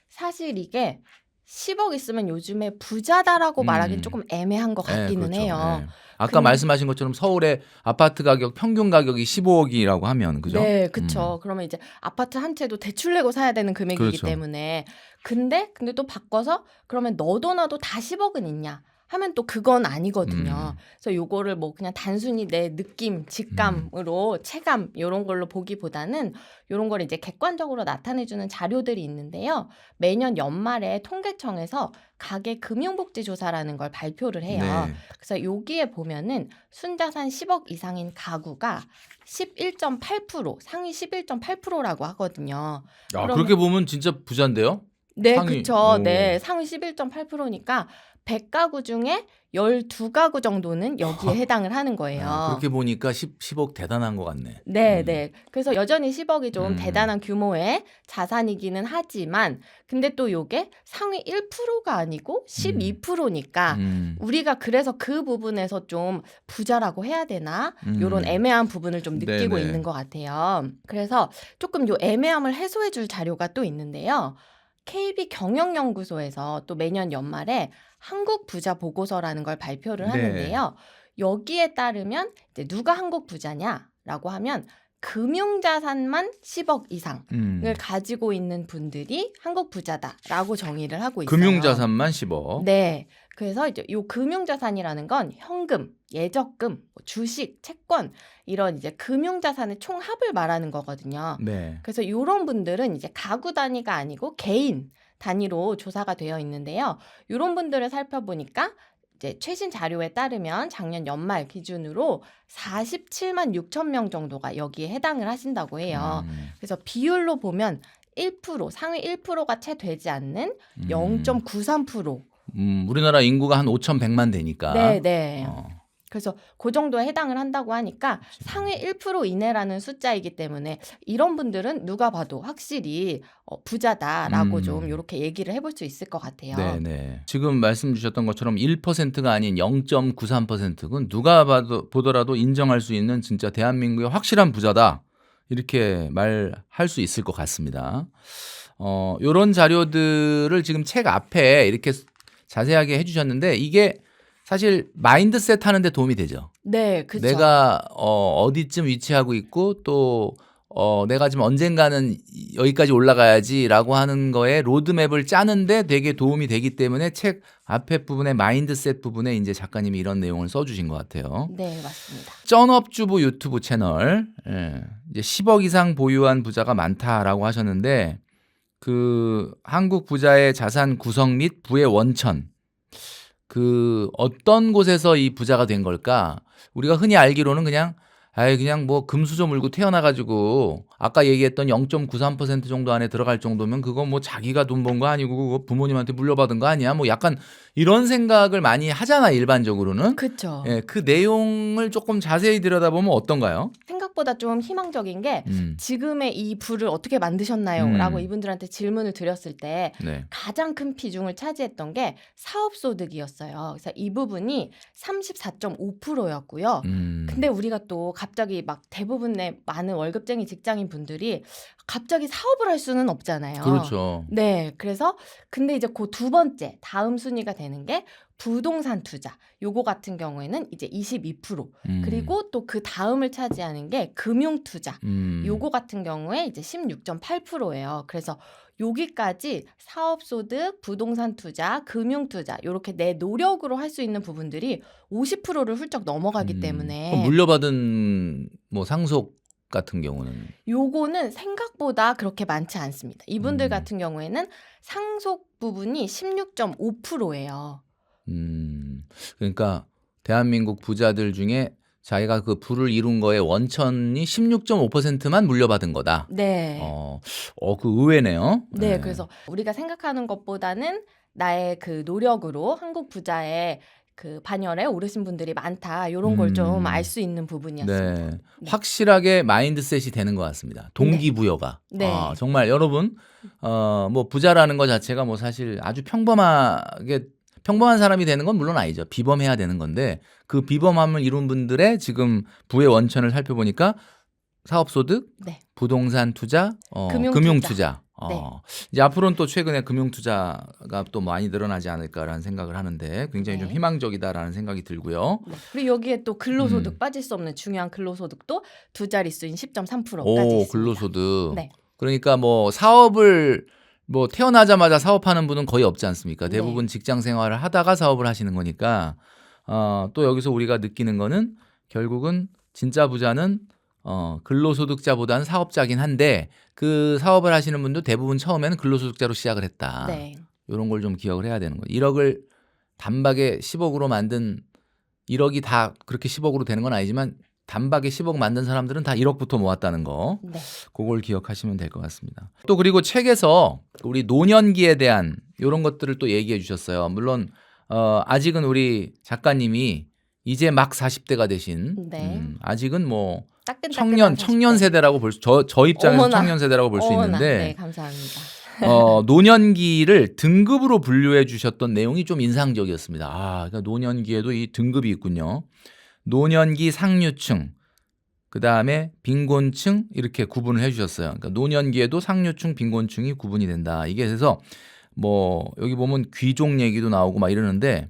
사실 이게 10억 있으면 요즘에 부자다라고 말하기는 조금 애매한 것 같기는
그렇죠.
해요.
네. 아까 말씀하신 것처럼 서울의 아파트 가격 평균 가격이 15억이라고 하면 그죠?
네, 그렇죠. 그러면 이제 아파트 한 채도 대출 내고 사야 되는 금액이기
그렇죠.
때문에 근데 또 바꿔서 그러면 너도 나도 다 10억은 있냐? 하면 또 그건 아니거든요. 그래서 요거를 뭐 그냥 단순히 내 느낌, 직감으로 체감 이런 걸로 보기보다는 이런 걸 이제 객관적으로 나타내주는 자료들이 있는데요. 매년 연말에 통계청에서 가계 금융복지조사라는 걸 발표를 해요.
네.
그래서 여기에 보면은 순자산 10억 이상인 가구가 11.8% 상위 11.8%라고 하거든요.
야,
그러면-
그렇게 보면 진짜 부자인데요?
네,
상위-
그렇죠.
오.
네, 상위 11.8%니까 100가구 중에 12가구 정도는 여기에 해당을 하는 거예요.
그렇게 보니까 10억 대단한 것 같네.
네, 네. 그래서 여전히 10억이 좀
음.
대단한 규모의 자산이기는 하지만 근데 또 요게 상위 1%가 아니고 12%니까 우리가 그래서 그 부분에서 좀 부자라고 해야 되나? 요런 애매한 부분을 좀 느끼고
네네.
있는 것 같아요. 그래서 조금 요 애매함을 해소해 줄 자료가 또 있는데요. KB 경영연구소에서 또 매년 연말에 한국 부자 보고서라는 걸 발표를
네.
하는데요. 여기에 따르면 이제 누가 한국 부자냐라고 하면 금융자산만 10억 이상을 가지고 있는 분들이 한국 부자다라고 정의를 하고 있어요.
금융자산만 10억.
네. 그래서 이제 요 금융자산이라는 건 현금, 예적금, 뭐 주식, 채권 이런 이제 금융자산의 총합을 말하는 거거든요.
네.
그래서 이런 분들은 이제 가구 단위가 아니고 개인 단위로 조사가 되어 있는데요. 이런 분들을 살펴보니까 이제 최신 자료에 따르면 작년 연말 기준으로 47만 6천 명 정도가 여기에 해당을 하신다고 해요. 그래서 비율로 보면 1% 상위 1%가 채 되지 않는 0.93%.
우리나라 인구가 한 5,100만 되니까.
네, 네.
어.
그래서 그 정도에 해당을 한다고 하니까 상위 1% 이내라는 숫자이기 때문에 이런 분들은 누가 봐도 확실히 부자다라고 좀 이렇게 얘기를 해볼 수 있을 것 같아요.
네네. 지금 말씀 주셨던 것처럼 1%가 아닌 0.93%는 누가 보더라도 인정할 수 있는 진짜 대한민국의 확실한 부자다. 이렇게 말할 수 있을 것 같습니다. 이런 자료들을 지금 책 앞에 이렇게 자세하게 해주셨는데 이게 사실 마인드셋 하는 데 도움이 되죠.
네, 그렇죠.
내가 어디쯤 위치하고 있고 또 내가 지금 언젠가는 여기까지 올라가야지라고 하는 거에 로드맵을 짜는데 되게 도움이 되기 때문에 책 앞에 부분에 마인드셋 부분에 이제 작가님이 이런 내용을 써주신 것 같아요.
네, 맞습니다.
쩐업주부 유튜브 채널 이제 10억 이상 보유한 부자가 많다라고 하셨는데 그 한국 부자의 자산 구성 및 부의 원천 그 어떤 곳에서 이 부자가 된 걸까? 우리가 흔히 알기로는 그냥 뭐 금수저 물고 태어나가지고 아까 얘기했던 0.93% 정도 안에 들어갈 정도면 그거 뭐 자기가 돈 번 거 아니고 그거 부모님한테 물려받은 거 아니야? 뭐 약간 이런 생각을 많이 하잖아 일반적으로는.
그렇죠.
예, 그 내용을 조금 자세히 들여다보면 어떤가요?
생각보다 좀 희망적인 게 지금의 이 부를 어떻게 만드셨나요? 라고 이분들한테 질문을 드렸을 때
네.
가장 큰 비중을 차지했던 게 사업소득이었어요. 그래서 이 부분이 34.5%였고요. 근데 우리가 또 갑자기 막 대부분의 많은 월급쟁이 직장인 분들이 갑자기 사업을 할 수는 없잖아요.
그렇죠.
네. 그래서 근데 이제 그 두 번째 다음 순위가 되는 게 부동산 투자. 요거 같은 경우에는 이제 22%. 그리고 또 그 다음을 차지하는 게 금융 투자. 요거 같은 경우에 이제 16.8%예요. 그래서 여기까지 사업소득, 부동산 투자, 금융 투자 요렇게 내 노력으로 할 수 있는 부분들이 50%를 훌쩍 넘어가기 때문에
물려받은 뭐 상속 같은 경우는
요거는 생각보다 그렇게 많지 않습니다. 이분들 같은 경우에는 상속 부분이 16.5%예요.
그러니까 대한민국 부자들 중에 자기가 그 부를 이룬 거에 원천이 16.5%만 물려받은 거다.
네.
그 의외네요.
네, 그래서 우리가 생각하는 것보다는 나의 그 노력으로 한국 부자의 그 반열에 오르신 분들이 많다. 이런 걸 좀 알 수 있는 부분이었습니다.
네. 확실하게 마인드셋이 되는 것 같습니다. 동기부여가.
네.
정말 여러분 뭐 부자라는 것 자체가 뭐 사실 아주 평범한 사람이 되는 건 물론 아니죠. 비범해야 되는 건데 그 비범함을 이룬 분들의 지금 부의 원천을 살펴보니까 사업소득,
네.
부동산 투자, 금융투자.
네.
이제 앞으로는 또 최근에 금융투자가 또 많이 늘어나지 않을까라는 생각을 하는데 굉장히
네.
좀 희망적이다라는 생각이 들고요.
네. 그리고 여기에 또 근로소득 빠질 수 없는 중요한 근로소득도 두 자릿수인 10.3%까지 있습니다.
근로소득.
네.
그러니까 뭐 사업을 뭐 태어나자마자 사업하는 분은 거의 없지 않습니까? 대부분
네.
직장 생활을 하다가 사업을 하시는 거니까 또 여기서 우리가 느끼는 거는 결국은 진짜 부자는 근로소득자보다는 사업자긴 한데 그 사업을 하시는 분도 대부분 처음에는 근로소득자로 시작을 했다.
네.
이런 걸 좀 기억을 해야 되는 거예요. 1억을 단박에 10억으로 만든 1억이 다 그렇게 10억으로 되는 건 아니지만 단박에 10억 만든 사람들은 다 1억부터 모았다는 거.
네.
그걸 기억하시면 될 것 같습니다. 또 그리고 책에서 우리 노년기에 대한 이런 것들을 또 얘기해 주셨어요. 물론 아직은 우리 작가님이 이제 막 40대가 되신
네.
아직은 뭐
따끈따끈한
청년 세대라고 볼 수 저 입장에서
어머나.
청년 세대라고 볼 수
어머나.
있는데
네, 감사합니다.
노년기를 등급으로 분류해 주셨던 내용이 좀 인상적이었습니다. 그러니까 노년기에도 이 등급이 있군요. 노년기 상류층, 그 다음에 빈곤층 이렇게 구분을 해주셨어요. 그러니까 노년기에도 상류층, 빈곤층이 구분이 된다. 이게 그래서 뭐 여기 보면 귀족 얘기도 나오고 막 이러는데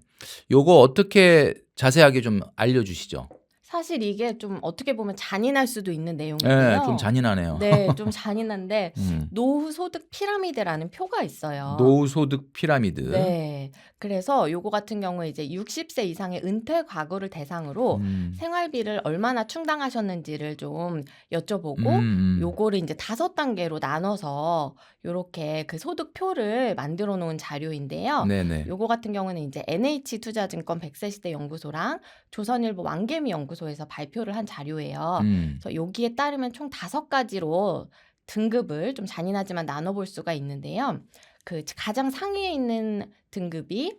요거 어떻게 자세하게 좀 알려주시죠.
사실 이게 좀 어떻게 보면 잔인할 수도 있는 내용인데요.
네, 좀 잔인하네요.
네, 좀 잔인한데 노후 소득 피라미드라는 표가 있어요.
노후 소득 피라미드.
네. 그래서 요거 같은 경우에 이제 60세 이상의 은퇴 과거를 대상으로 생활비를 얼마나 충당하셨는지를 좀 여쭤보고 요거를 이제 5단계로 나눠서 요렇게 그 소득표를 만들어 놓은 자료인데요.
네네.
요거 같은 경우는 이제 NH투자증권 100세 시대 연구소랑 조선일보 왕개미 연구소에서 발표를 한 자료예요. 그래서 여기에 따르면 총 5가지로 등급을 좀 잔인하지만 나눠볼 수가 있는데요. 그 가장 상위에 있는 등급이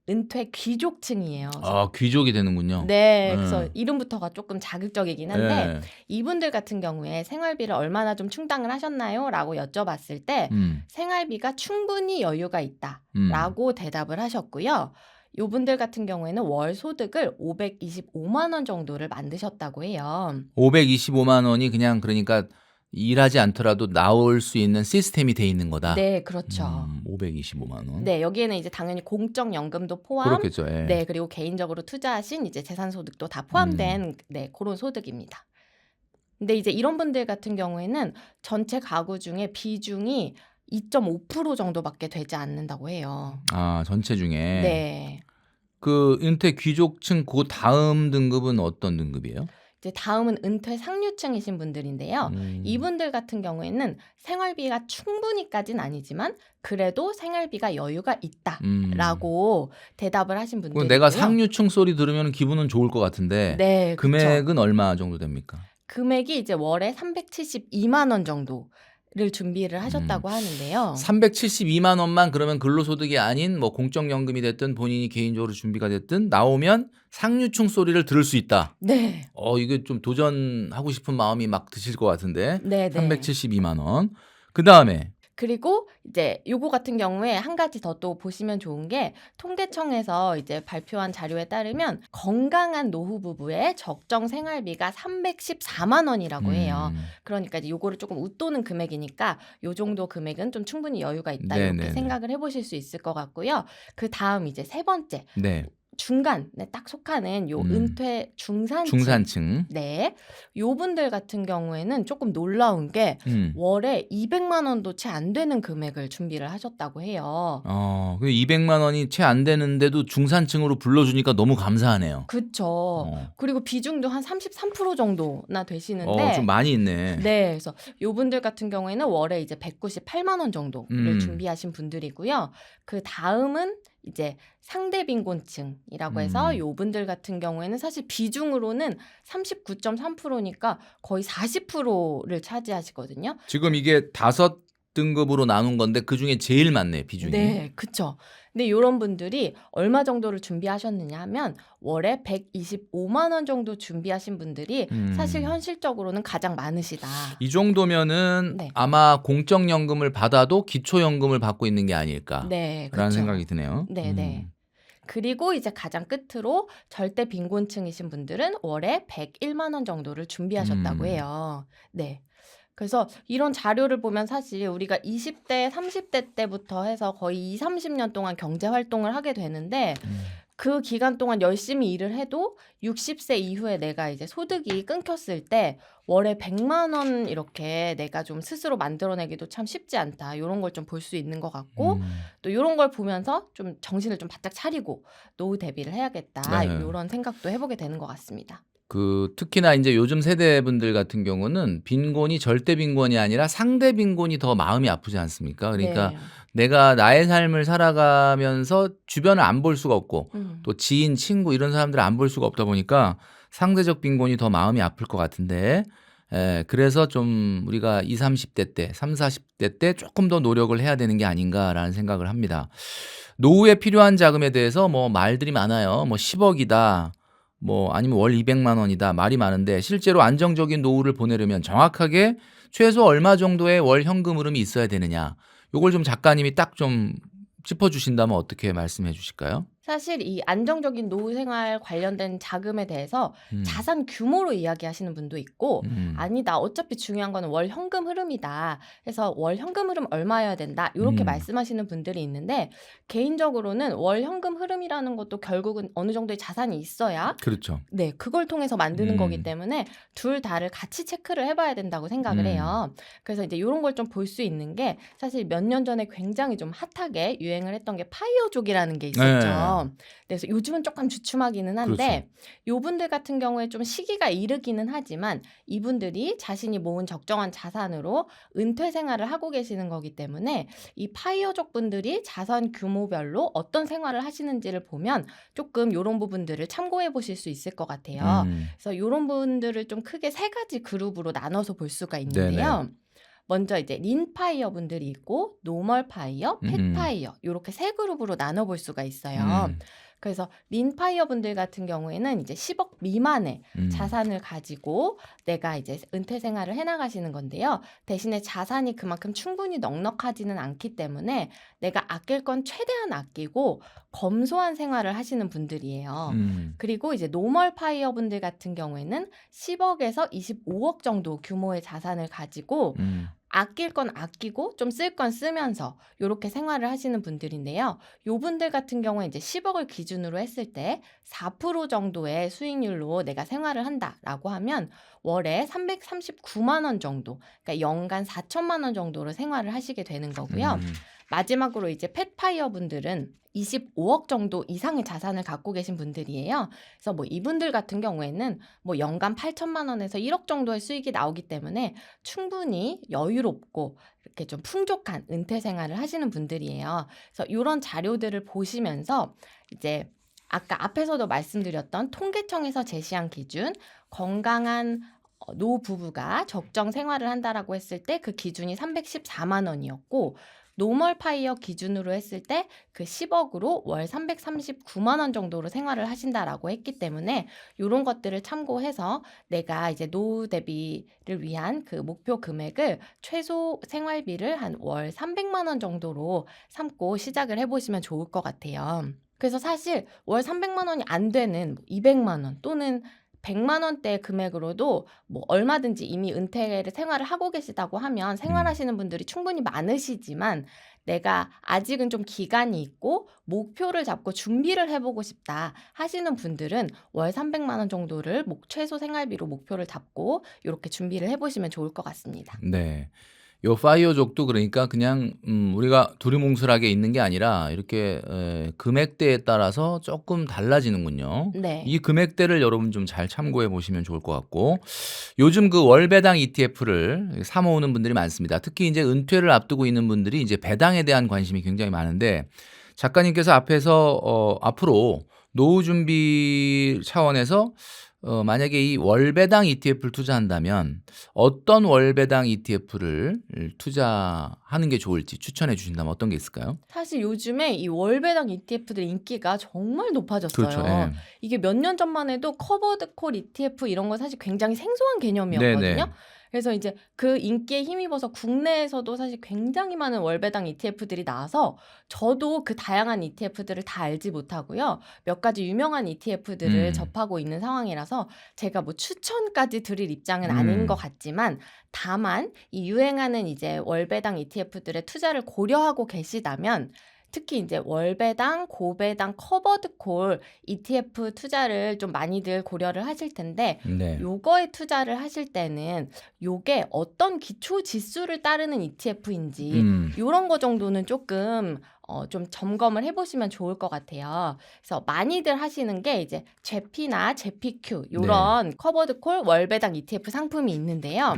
은퇴 귀족층이에요.
귀족이 되는군요.
네, 그래서 이름부터가 조금 자극적이긴 한데
네.
이분들 같은 경우에 생활비를 얼마나 좀 충당을 하셨나요? 라고 여쭤봤을 때 생활비가 충분히 여유가 있다라고 대답을 하셨고요. 요분들 같은 경우에는 월 소득을 525만 원 정도를 만드셨다고 해요.
525만 원이 그냥 그러니까 일하지 않더라도 나올 수 있는 시스템이 돼 있는 거다.
네, 그렇죠.
525만 원.
네, 여기에는 이제 당연히 공적연금도 포함,
그렇겠죠. 예.
네, 그리고 개인적으로 투자하신 이제 재산소득도 다 포함된 네, 그런 소득입니다. 근데 이제 이런 분들 같은 경우에는 전체 가구 중에 비중이 2.5% 정도밖에 되지 않는다고 해요.
아, 전체 중에.
네.
그 은퇴 귀족층 그 다음 등급은 어떤 등급이에요?
이제 다음은 은퇴 상류층이신 분들인데요. 이분들 같은 경우에는 생활비가 충분히까지는 아니지만 그래도 생활비가 여유가 있다라고 대답을 하신
그럼
분들이고요.
내가 상류층 소리 들으면 기분은 좋을 것 같은데
네, 그쵸.
금액은 얼마 정도 됩니까?
금액이 이제 월에 372만 원 정도를 준비를 하셨다고 하는데요.
372만 원만 그러면 근로소득이 아닌 뭐 공적연금이 됐든 본인이 개인적으로 준비가 됐든 나오면 상류층 소리를 들을 수 있다.
네.
이게 좀 도전하고 싶은 마음이 막 드실 것 같은데.
네, 네.
372만 원. 그다음에
그리고 이제 요거 같은 경우에 한 가지 더 또 보시면 좋은 게 통계청에서 이제 발표한 자료에 따르면 건강한 노후 부부의 적정 생활비가 314만 원이라고 해요. 그러니까 이제 요거를 조금 웃도는 금액이니까 요 정도 금액은 좀 충분히 여유가 있다 이렇게
네네네.
생각을 해보실 수 있을 것 같고요. 그 다음 이제 세 번째
네.
중간에 딱 속하는 요 은퇴
중산층.
네, 요 분들 같은 경우에는 조금 놀라운 게 월에 200만 원도 채 안 되는 금액을 준비를 하셨다고 해요.
그 200만 원이 채 안 되는데도 중산층으로 불러주니까 너무 감사하네요.
그쵸. 그리고 비중도 한 33% 정도나 되시는데
좀 많이 있네.
네, 그래서 요 분들 같은 경우에는 월에 이제 198만 원 정도를 준비하신 분들이고요. 그 다음은 이제 상대 빈곤층이라고 해서 요 분들 같은 경우에는 사실 비중으로는 39.3%니까 거의 40%를 차지하시거든요.
지금 이게 5등급으로 나눈 건데 그중에 제일 많네, 비중이.
네, 그쵸. 근데 이런 분들이 얼마 정도를 준비하셨느냐 하면 월에 125만 원 정도 준비하신 분들이 사실 현실적으로는 가장 많으시다.
이 정도면은
네.
아마 공적연금을 받아도 기초연금을 받고 있는 게 아닐까라는
네, 그쵸.
생각이 드네요.
네, 네. 그리고 이제 가장 끝으로 절대 빈곤층이신 분들은 월에 101만 원 정도를 준비하셨다고 해요. 네. 그래서 이런 자료를 보면 사실 우리가 20대, 30대 때부터 해서 거의 20, 30년 동안 경제 활동을 하게 되는데 그 기간 동안 열심히 일을 해도 60세 이후에 내가 이제 소득이 끊겼을 때 월에 100만 원 이렇게 내가 좀 스스로 만들어내기도 참 쉽지 않다. 이런 걸 좀 볼 수 있는 것 같고 또 이런 걸 보면서 좀 정신을 좀 바짝 차리고 노후 대비를 해야겠다.
네.
이런 생각도 해보게 되는 것 같습니다.
특히나 이제 요즘 세대분들 같은 경우는 빈곤이 절대 빈곤이 아니라 상대 빈곤이 더 마음이 아프지 않습니까? 그러니까
네.
내가 나의 삶을 살아가면서 주변을 안 볼 수가 없고 또 지인, 친구 이런 사람들을 안 볼 수가 없다 보니까 상대적 빈곤이 더 마음이 아플 것 같은데 그래서 좀 우리가 20, 30대 때, 30, 40대 때 조금 더 노력을 해야 되는 게 아닌가라는 생각을 합니다. 노후에 필요한 자금에 대해서 뭐 말들이 많아요. 뭐 10억이다. 뭐 아니면 월 200만 원이다. 말이 많은데 실제로 안정적인 노후를 보내려면 정확하게 최소 얼마 정도의 월 현금 흐름이 있어야 되느냐. 요걸 좀 작가님이 딱 좀 짚어주신다면 어떻게 말씀해 주실까요?
사실 이 안정적인 노후 생활 관련된 자금에 대해서 자산 규모로 이야기하시는 분도 있고 아니다. 어차피 중요한 거는 월 현금 흐름이다. 해서 월 현금 흐름 얼마여야 된다. 이렇게 말씀하시는 분들이 있는데 개인적으로는 월 현금 흐름이라는 것도 결국은 어느 정도의 자산이 있어야
그렇죠.
네, 그걸 통해서 만드는 거기 때문에 둘 다를 같이 체크를 해봐야 된다고 생각을 해요. 그래서 이제 이런 걸 좀 볼 수 있는 게 사실 몇 년 전에 굉장히 좀 핫하게 유행을 했던 게 파이어족이라는 게 있었죠.
네.
그래서 요즘은 조금 주춤하기는 한데 요분들 같은 경우에 좀 시기가 이르기는 하지만 이분들이 자신이 모은 적정한 자산으로 은퇴 생활을 하고 계시는 거기 때문에 이 파이어족 분들이 자산 규모별로 어떤 생활을 하시는지를 보면 조금 이런 부분들을 참고해 보실 수 있을 것 같아요. 그래서 이런 분들을 좀 크게 세 가지 그룹으로 나눠서 볼 수가 있는데요.
네네.
먼저 이제 린파이어 분들이 있고 노멀 파이어, 펫파이어 이렇게 세 그룹으로 나눠볼 수가 있어요. 그래서 린파이어 분들 같은 경우에는 이제 10억 미만의 자산을 가지고 내가 이제 은퇴 생활을 해나가시는 건데요. 대신에 자산이 그만큼 충분히 넉넉하지는 않기 때문에 내가 아낄 건 최대한 아끼고 검소한 생활을 하시는 분들이에요. 그리고 이제 노멀 파이어 분들 같은 경우에는 10억에서 25억 정도 규모의 자산을 가지고 아낄 건 아끼고 좀 쓸 건 쓰면서 이렇게 생활을 하시는 분들인데요. 요 분들 같은 경우에 이제 10억을 기준으로 했을 때 4% 정도의 수익률로 내가 생활을 한다라고 하면 월에 339만 원 정도, 그러니까 연간 4천만 원 정도로 생활을 하시게 되는 거고요. 마지막으로 이제 펫파이어 분들은 25억 정도 이상의 자산을 갖고 계신 분들이에요. 그래서 뭐 이분들 같은 경우에는 뭐 연간 8천만 원에서 1억 정도의 수익이 나오기 때문에 충분히 여유롭고 이렇게 좀 풍족한 은퇴 생활을 하시는 분들이에요. 그래서 이런 자료들을 보시면서 이제 아까 앞에서도 말씀드렸던 통계청에서 제시한 기준, 건강한 노부부가 적정 생활을 한다라고 했을 때 그 기준이 314만 원이었고 노멀 파이어 기준으로 했을 때 그 10억으로 월 339만 원 정도로 생활을 하신다라고 했기 때문에 이런 것들을 참고해서 내가 이제 노후 대비를 위한 그 목표 금액을 최소 생활비를 한 월 300만 원 정도로 삼고 시작을 해보시면 좋을 것 같아요. 그래서 사실 월 300만 원이 안 되는 200만 원 또는 100만 원대 금액으로도 뭐 얼마든지 이미 은퇴를 생활을 하고 계시다고 하면 생활하시는 분들이 충분히 많으시지만 내가 아직은 좀 기간이 있고 목표를 잡고 준비를 해보고 싶다 하시는 분들은 월 300만 원 정도를 최소 생활비로 목표를 잡고 이렇게 준비를 해보시면 좋을 것 같습니다.
네. 요 파이어족도 그러니까 그냥 우리가 두리뭉술하게 있는 게 아니라 이렇게 금액대에 따라서 조금 달라지는군요.
네.
이 금액대를 여러분 좀 잘 참고해 보시면 좋을 것 같고 요즘 그 월배당 ETF를 사 모으는 분들이 많습니다. 특히 이제 은퇴를 앞두고 있는 분들이 이제 배당에 대한 관심이 굉장히 많은데 작가님께서 앞에서 앞으로 노후 준비 차원에서 만약에 이 월배당 ETF를 투자한다면 어떤 월배당 ETF를 투자하는 게 좋을지 추천해 주신다면 어떤 게 있을까요?
사실 요즘에 이 월배당 ETF들 인기가 정말 높아졌어요.
그렇죠. 예.
이게 몇 년 전만 해도 커버드 콜 ETF 이런 거 사실 굉장히 생소한 개념이었거든요.
네네.
그래서 이제 그 인기에 힘입어서 국내에서도 사실 굉장히 많은 월배당 ETF들이 나와서 저도 그 다양한 ETF들을 다 알지 못하고요. 몇 가지 유명한 ETF들을 접하고 있는 상황이라서 제가 뭐 추천까지 드릴 입장은 아닌 것 같지만 다만 이 유행하는 이제 월배당 ETF들의 투자를 고려하고 계시다면 특히 이제 월배당, 고배당, 커버드 콜 ETF 투자를 좀 많이들 고려를 하실 텐데
네.
요거에 투자를 하실 때는 요게 어떤 기초 지수를 따르는 ETF인지 요런 거 정도는 조금 좀 점검을 해보시면 좋을 것 같아요. 그래서 많이들 하시는 게 이제 제피나 제피큐 요런 커버드 콜 월배당 ETF 상품이 있는데요.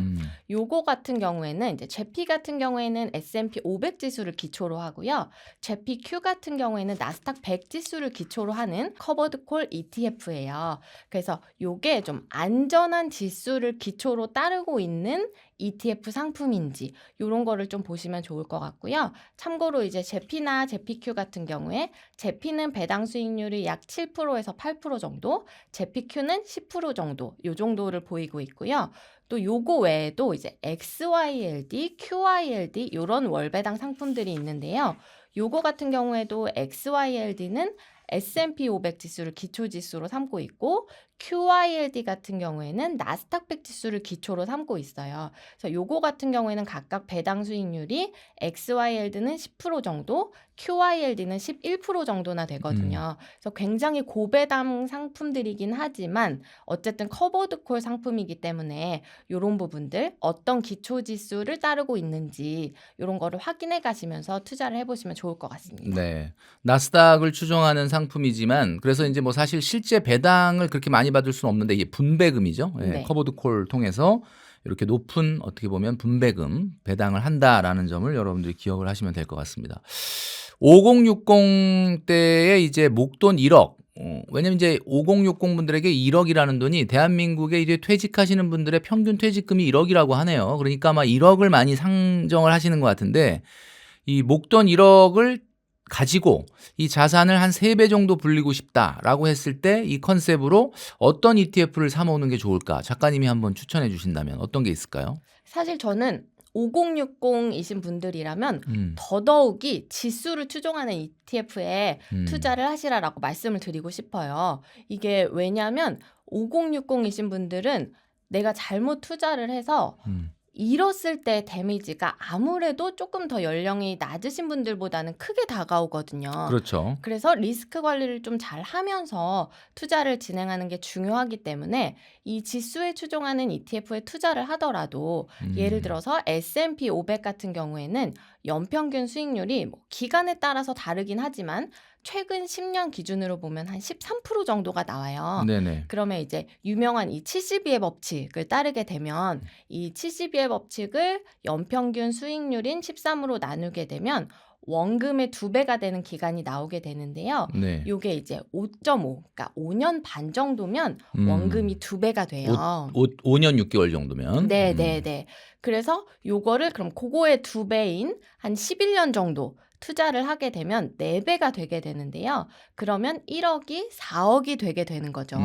요거 같은 경우에는 이제 제피 같은 경우에는 S&P 500 지수를 기초로 하고요. 제피큐 같은 경우에는 나스닥 100 지수를 기초로 하는 커버드 콜 ETF예요. 그래서 요게 좀 안전한 지수를 기초로 따르고 있는 ETF 상품인지 이런 거를 좀 보시면 좋을 것 같고요. 참고로 이제 제피나 제피큐 같은 경우에 제피는 배당 수익률이 약 7%에서 8% 정도, 제피큐는 10% 정도 요 정도를 보이고 있고요. 또 요거 외에도 이제 XYLD, QYLD 이런 월배당 상품들이 있는데요. 요거 같은 경우에도 XYLD는 S&P 500 지수를 기초 지수로 삼고 있고 QYLD 같은 경우에는 나스닥 100 지수를 기초로 삼고 있어요. 그래서 요거 같은 경우에는 각각 배당 수익률이 XYLD는 10% 정도, QYLD는 11% 정도나 되거든요. 그래서 굉장히 고배당 상품들이긴 하지만 어쨌든 커버드 콜 상품이기 때문에 요런 부분들 어떤 기초 지수를 따르고 있는지 요런 거를 확인해 가시면서 투자를 해보시면 좋을 것 같습니다.
네. 나스닥을 추종하는 상품이지만 그래서 이제 뭐 사실 실제 배당을 그렇게 많이 받을 수는 없는데 이게 분배금이죠. 예,
네.
커버드 콜 통해서 이렇게 높은 어떻게 보면 분배금 배당을 한다라는 점을 여러분들이 기억을 하시면 될 것 같습니다. 5060 때에 이제 목돈 1억. 왜냐면 이제 5060 분들에게 1억이라는 돈이 대한민국에 이제 퇴직하시는 분들의 평균 퇴직금이 1억이라고 하네요. 그러니까 아마 1억을 많이 상정을 하시는 것 같은데 이 목돈 1억을 가지고 이 자산을 한 3배 정도 불리고 싶다라고 했을 때 이 컨셉으로 어떤 ETF를 사 모으는 게 좋을까? 작가님이 한번 추천해 주신다면 어떤 게 있을까요?
사실 저는 5060이신 분들이라면 더더욱이 지수를 추종하는 ETF에 투자를 하시라라고 말씀을 드리고 싶어요. 이게 왜냐하면 5060이신 분들은 내가 잘못 투자를 해서 잃었을 때 데미지가 아무래도 조금 더 연령이 낮으신 분들보다는 크게 다가오거든요.
그렇죠.
그래서 리스크 관리를 좀 잘 하면서 투자를 진행하는 게 중요하기 때문에 이 지수에 추종하는 ETF에 투자를 하더라도 예를 들어서 S&P 500 같은 경우에는 연평균 수익률이 뭐 기간에 따라서 다르긴 하지만 최근 10년 기준으로 보면 한 13% 정도가 나와요.
네네.
그러면 이제 유명한 이 72의 법칙을 따르게 되면 이 72의 법칙을 연평균 수익률인 13으로 나누게 되면 원금의 2배가 되는 기간이 나오게 되는데요.
네.
요게 이제 5.5, 그러니까 5년 반 정도면 원금이 2배가 돼요.
5년 6개월 정도면.
네. 그래서 요거를 그럼 그거의 2배인 한 11년 정도 투자를 하게 되면 4배가 되게 되는데요. 그러면 1억이 4억이 되게 되는 거죠.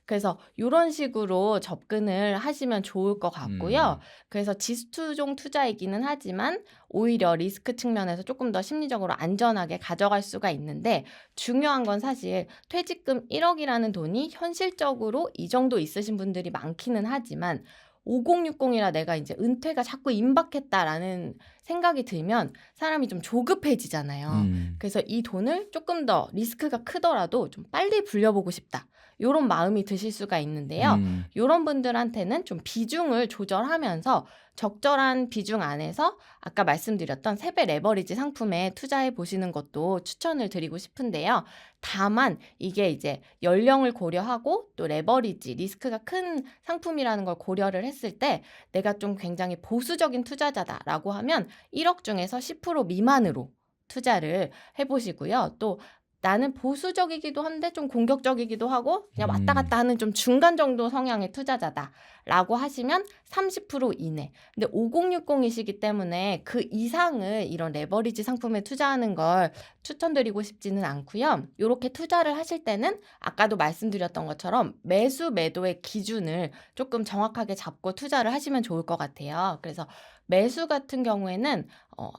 그래서 이런 식으로 접근을 하시면 좋을 것 같고요. 그래서 지수종 투자이기는 하지만 오히려 리스크 측면에서 조금 더 심리적으로 안전하게 가져갈 수가 있는데 중요한 건 사실 퇴직금 1억이라는 돈이 현실적으로 이 정도 있으신 분들이 많기는 하지만 5060이라 내가 이제 은퇴가 자꾸 임박했다라는 생각이 들면 사람이 좀 조급해지잖아요. 그래서 이 돈을 조금 더 리스크가 크더라도 좀 빨리 불려보고 싶다. 이런 마음이 드실 수가 있는데요. 이런 분들한테는 좀 비중을 조절하면서 적절한 비중 안에서 아까 말씀드렸던 세배 레버리지 상품에 투자해 보시는 것도 추천을 드리고 싶은데요. 다만 이게 이제 연령을 고려하고 또 레버리지, 리스크가 큰 상품이라는 걸 고려를 했을 때 내가 좀 굉장히 보수적인 투자자다라고 하면 1억 중에서 10% 미만으로 투자를 해보시고요. 또 나는 보수적이기도 한데 좀 공격적이기도 하고 그냥 왔다 갔다 하는 좀 중간 정도 성향의 투자자다라고 하시면 30% 이내. 근데 5060이시기 때문에 그 이상을 이런 레버리지 상품에 투자하는 걸 추천드리고 싶지는 않고요. 이렇게 투자를 하실 때는 아까도 말씀드렸던 것처럼 매수 매도의 기준을 조금 정확하게 잡고 투자를 하시면 좋을 것 같아요. 그래서 매수 같은 경우에는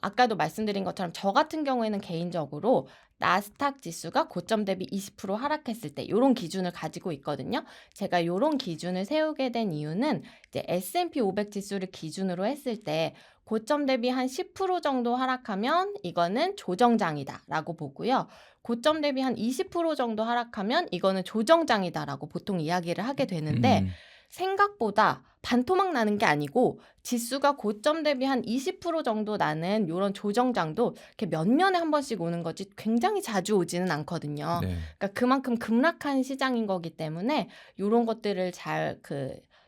아까도 말씀드린 것처럼 저 같은 경우에는 개인적으로 나스닥 지수가 고점 대비 20% 하락했을 때 이런 기준을 가지고 있거든요. 제가 이런 기준을 세우게 된 이유는 이제 S&P 500 지수를 기준으로 했을 때 고점 대비 한 10% 정도 하락하면 이거는 조정장이다라고 보고요. 고점 대비 한 20% 정도 하락하면 이거는 조정장이다라고 보통 이야기를 하게 되는데 생각보다 반토막 나는 게 아니고 지수가 고점 대비 한 20% 정도 나는 이런 조정장도 이렇게 몇 년에 한 번씩 오는 거지 굉장히 자주 오지는 않거든요.
네.
그러니까 그만큼 급락한 시장인 거기 때문에 이런 것들을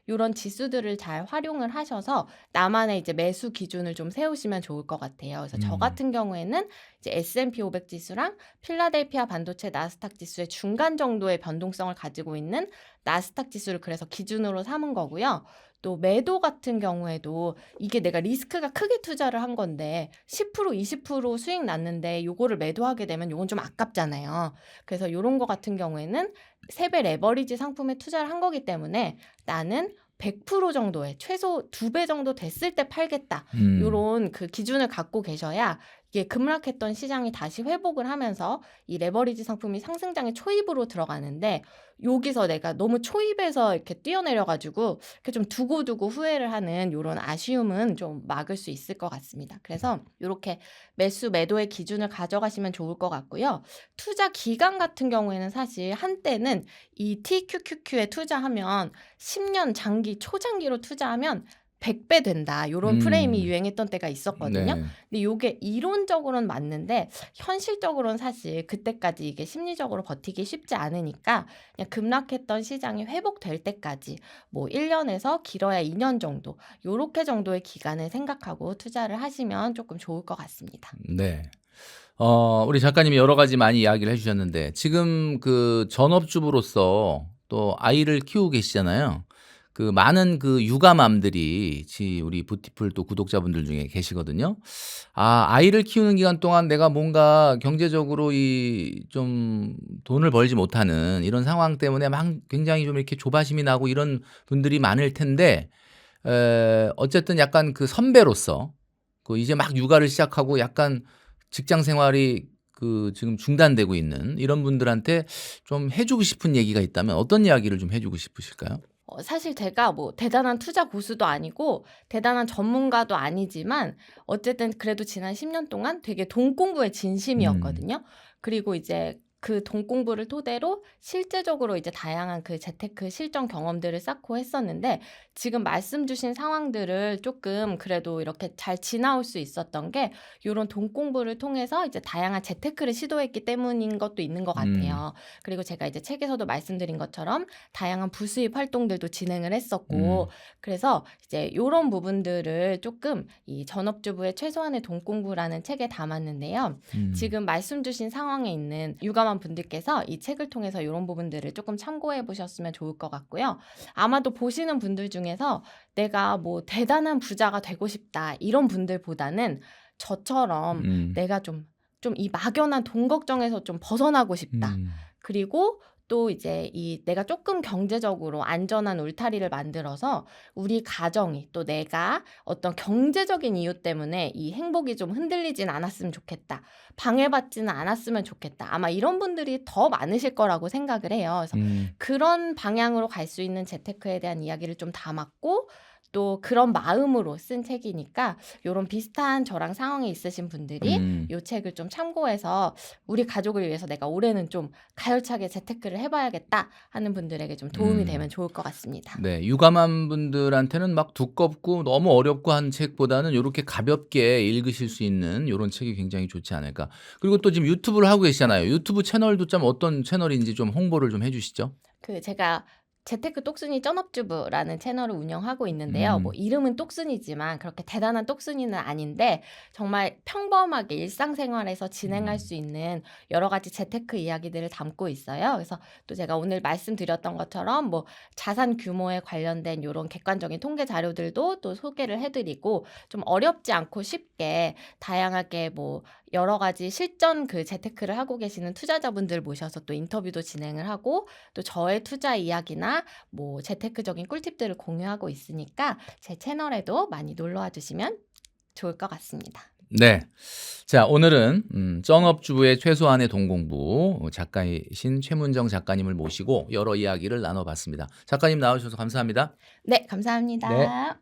이런 지수들을 잘 활용을 하셔서 나만의 이제 매수 기준을 좀 세우시면 좋을 것 같아요. 그래서 저 같은 경우에는 이제 S&P 500 지수랑 필라델피아 반도체 나스닥 지수의 중간 정도의 변동성을 가지고 있는 나스닥 지수를 그래서 기준으로 삼은 거고요. 또 매도 같은 경우에도 이게 내가 리스크가 크게 투자를 한 건데 10% 20% 수익 났는데 요거를 매도하게 되면 요건 좀 아깝잖아요. 그래서 요런 거 같은 경우에는 세배 레버리지 상품에 투자를 한 거기 때문에 나는 100% 정도의 최소 2배 정도 됐을 때 팔겠다. 요런 그 기준을 갖고 계셔야 이게 급락했던 시장이 다시 회복을 하면서 이 레버리지 상품이 상승장의 초입으로 들어가는데 여기서 내가 너무 초입에서 이렇게 뛰어내려가지고 이렇게 좀 두고두고 후회를 하는 이런 아쉬움은 좀 막을 수 있을 것 같습니다. 그래서 이렇게 매수 매도의 기준을 가져가시면 좋을 것 같고요. 투자 기간 같은 경우에는 사실 한때는 이 TQQQ에 투자하면 10년 장기 초장기로 투자하면 100배 된다. 이런 프레임이 유행했던 때가 있었거든요.
네.
근데 이게 이론적으로는 맞는데 현실적으로는 사실 그때까지 이게 심리적으로 버티기 쉽지 않으니까 그냥 급락했던 시장이 회복될 때까지 뭐 1년에서 길어야 2년 정도 요렇게 정도의 기간을 생각하고 투자를 하시면 조금 좋을 것 같습니다.
네. 우리 작가님이 여러 가지 많이 이야기를 해주셨는데 지금 그 전업주부로서 또 아이를 키우고 계시잖아요. 그 많은 그 육아맘들이 우리 부티풀 또 구독자분들 중에 계시거든요. 아이를 키우는 기간 동안 내가 뭔가 경제적으로 좀 돈을 벌지 못하는 이런 상황 때문에 막 굉장히 좀 이렇게 조바심이 나고 이런 분들이 많을 텐데 어쨌든 약간 그 선배로서 그 이제 막 육아를 시작하고 약간 직장 생활이 그 지금 중단되고 있는 이런 분들한테 좀 해주고 싶은 얘기가 있다면 어떤 이야기를 좀 해주고 싶으실까요?
사실 제가 뭐 대단한 투자 고수도 아니고 대단한 전문가도 아니지만 어쨌든 그래도 지난 10년 동안 되게 돈 공부에 진심이었거든요. 그리고 이제 그 돈 공부를 토대로 실제적으로 이제 다양한 그 재테크 실전 경험들을 쌓고 했었는데 지금 말씀 주신 상황들을 조금 그래도 이렇게 잘 지나올 수 있었던 게 요런 돈 공부를 통해서 이제 다양한 재테크를 시도했기 때문인 것도 있는 것 같아요. 그리고 제가 이제 책에서도 말씀드린 것처럼 다양한 부수입 활동들도 진행을 했었고 그래서 이제 요런 부분들을 조금 이 전업주부의 최소한의 돈 공부라는 책에 담았는데요. 지금 말씀 주신 상황에 있는 유감한 분들께서 이 책을 통해서 이런 부분들을 조금 참고해 보셨으면 좋을 것 같고요. 아마도 보시는 분들 중에서 내가 뭐 대단한 부자가 되고 싶다 이런 분들보다는 저처럼 내가 좀 이 막연한 돈 걱정에서 좀 벗어나고 싶다. 그리고 또 이제 이 내가 조금 경제적으로 안전한 울타리를 만들어서 우리 가정이 또 내가 어떤 경제적인 이유 때문에 이 행복이 좀 흔들리진 않았으면 좋겠다. 방해받지는 않았으면 좋겠다. 아마 이런 분들이 더 많으실 거라고 생각을 해요. 그래서 그런 방향으로 갈 수 있는 재테크에 대한 이야기를 좀 담았고 또 그런 마음으로 쓴 책이니까 이런 비슷한 저랑 상황에 있으신 분들이 이 책을 좀 참고해서 우리 가족을 위해서 내가 올해는 좀 가열차게 재테크를 해봐야겠다 하는 분들에게 좀 도움이 되면 좋을 것 같습니다.
네, 유감한 분들한테는 막 두껍고 너무 어렵고 한 책보다는 이렇게 가볍게 읽으실 수 있는 이런 책이 굉장히 좋지 않을까. 그리고 또 지금 유튜브를 하고 계시잖아요. 유튜브 채널도 좀 어떤 채널인지 좀 홍보를 좀 해주시죠.
제가 재테크 똑순이 쩐업주부라는 채널을 운영하고 있는데요. 뭐 이름은 똑순이지만 그렇게 대단한 똑순이는 아닌데 정말 평범하게 일상생활에서 진행할 수 있는 여러 가지 재테크 이야기들을 담고 있어요. 그래서 또 제가 오늘 말씀드렸던 것처럼 뭐 자산 규모에 관련된 이런 객관적인 통계 자료들도 또 소개를 해드리고 좀 어렵지 않고 쉽게 다양하게 뭐 여러 가지 실전 그 재테크를 하고 계시는 투자자분들 모셔서 또 인터뷰도 진행을 하고 또 저의 투자 이야기나 뭐 재테크적인 꿀팁들을 공유하고 있으니까 제 채널에도 많이 놀러와 주시면 좋을 것 같습니다.
네. 자, 오늘은 쩐업주부의 최소한의 돈 공부 작가이신 최문정 작가님을 모시고 여러 이야기를 나눠봤습니다. 작가님 나와주셔서 감사합니다.
네, 감사합니다.
네.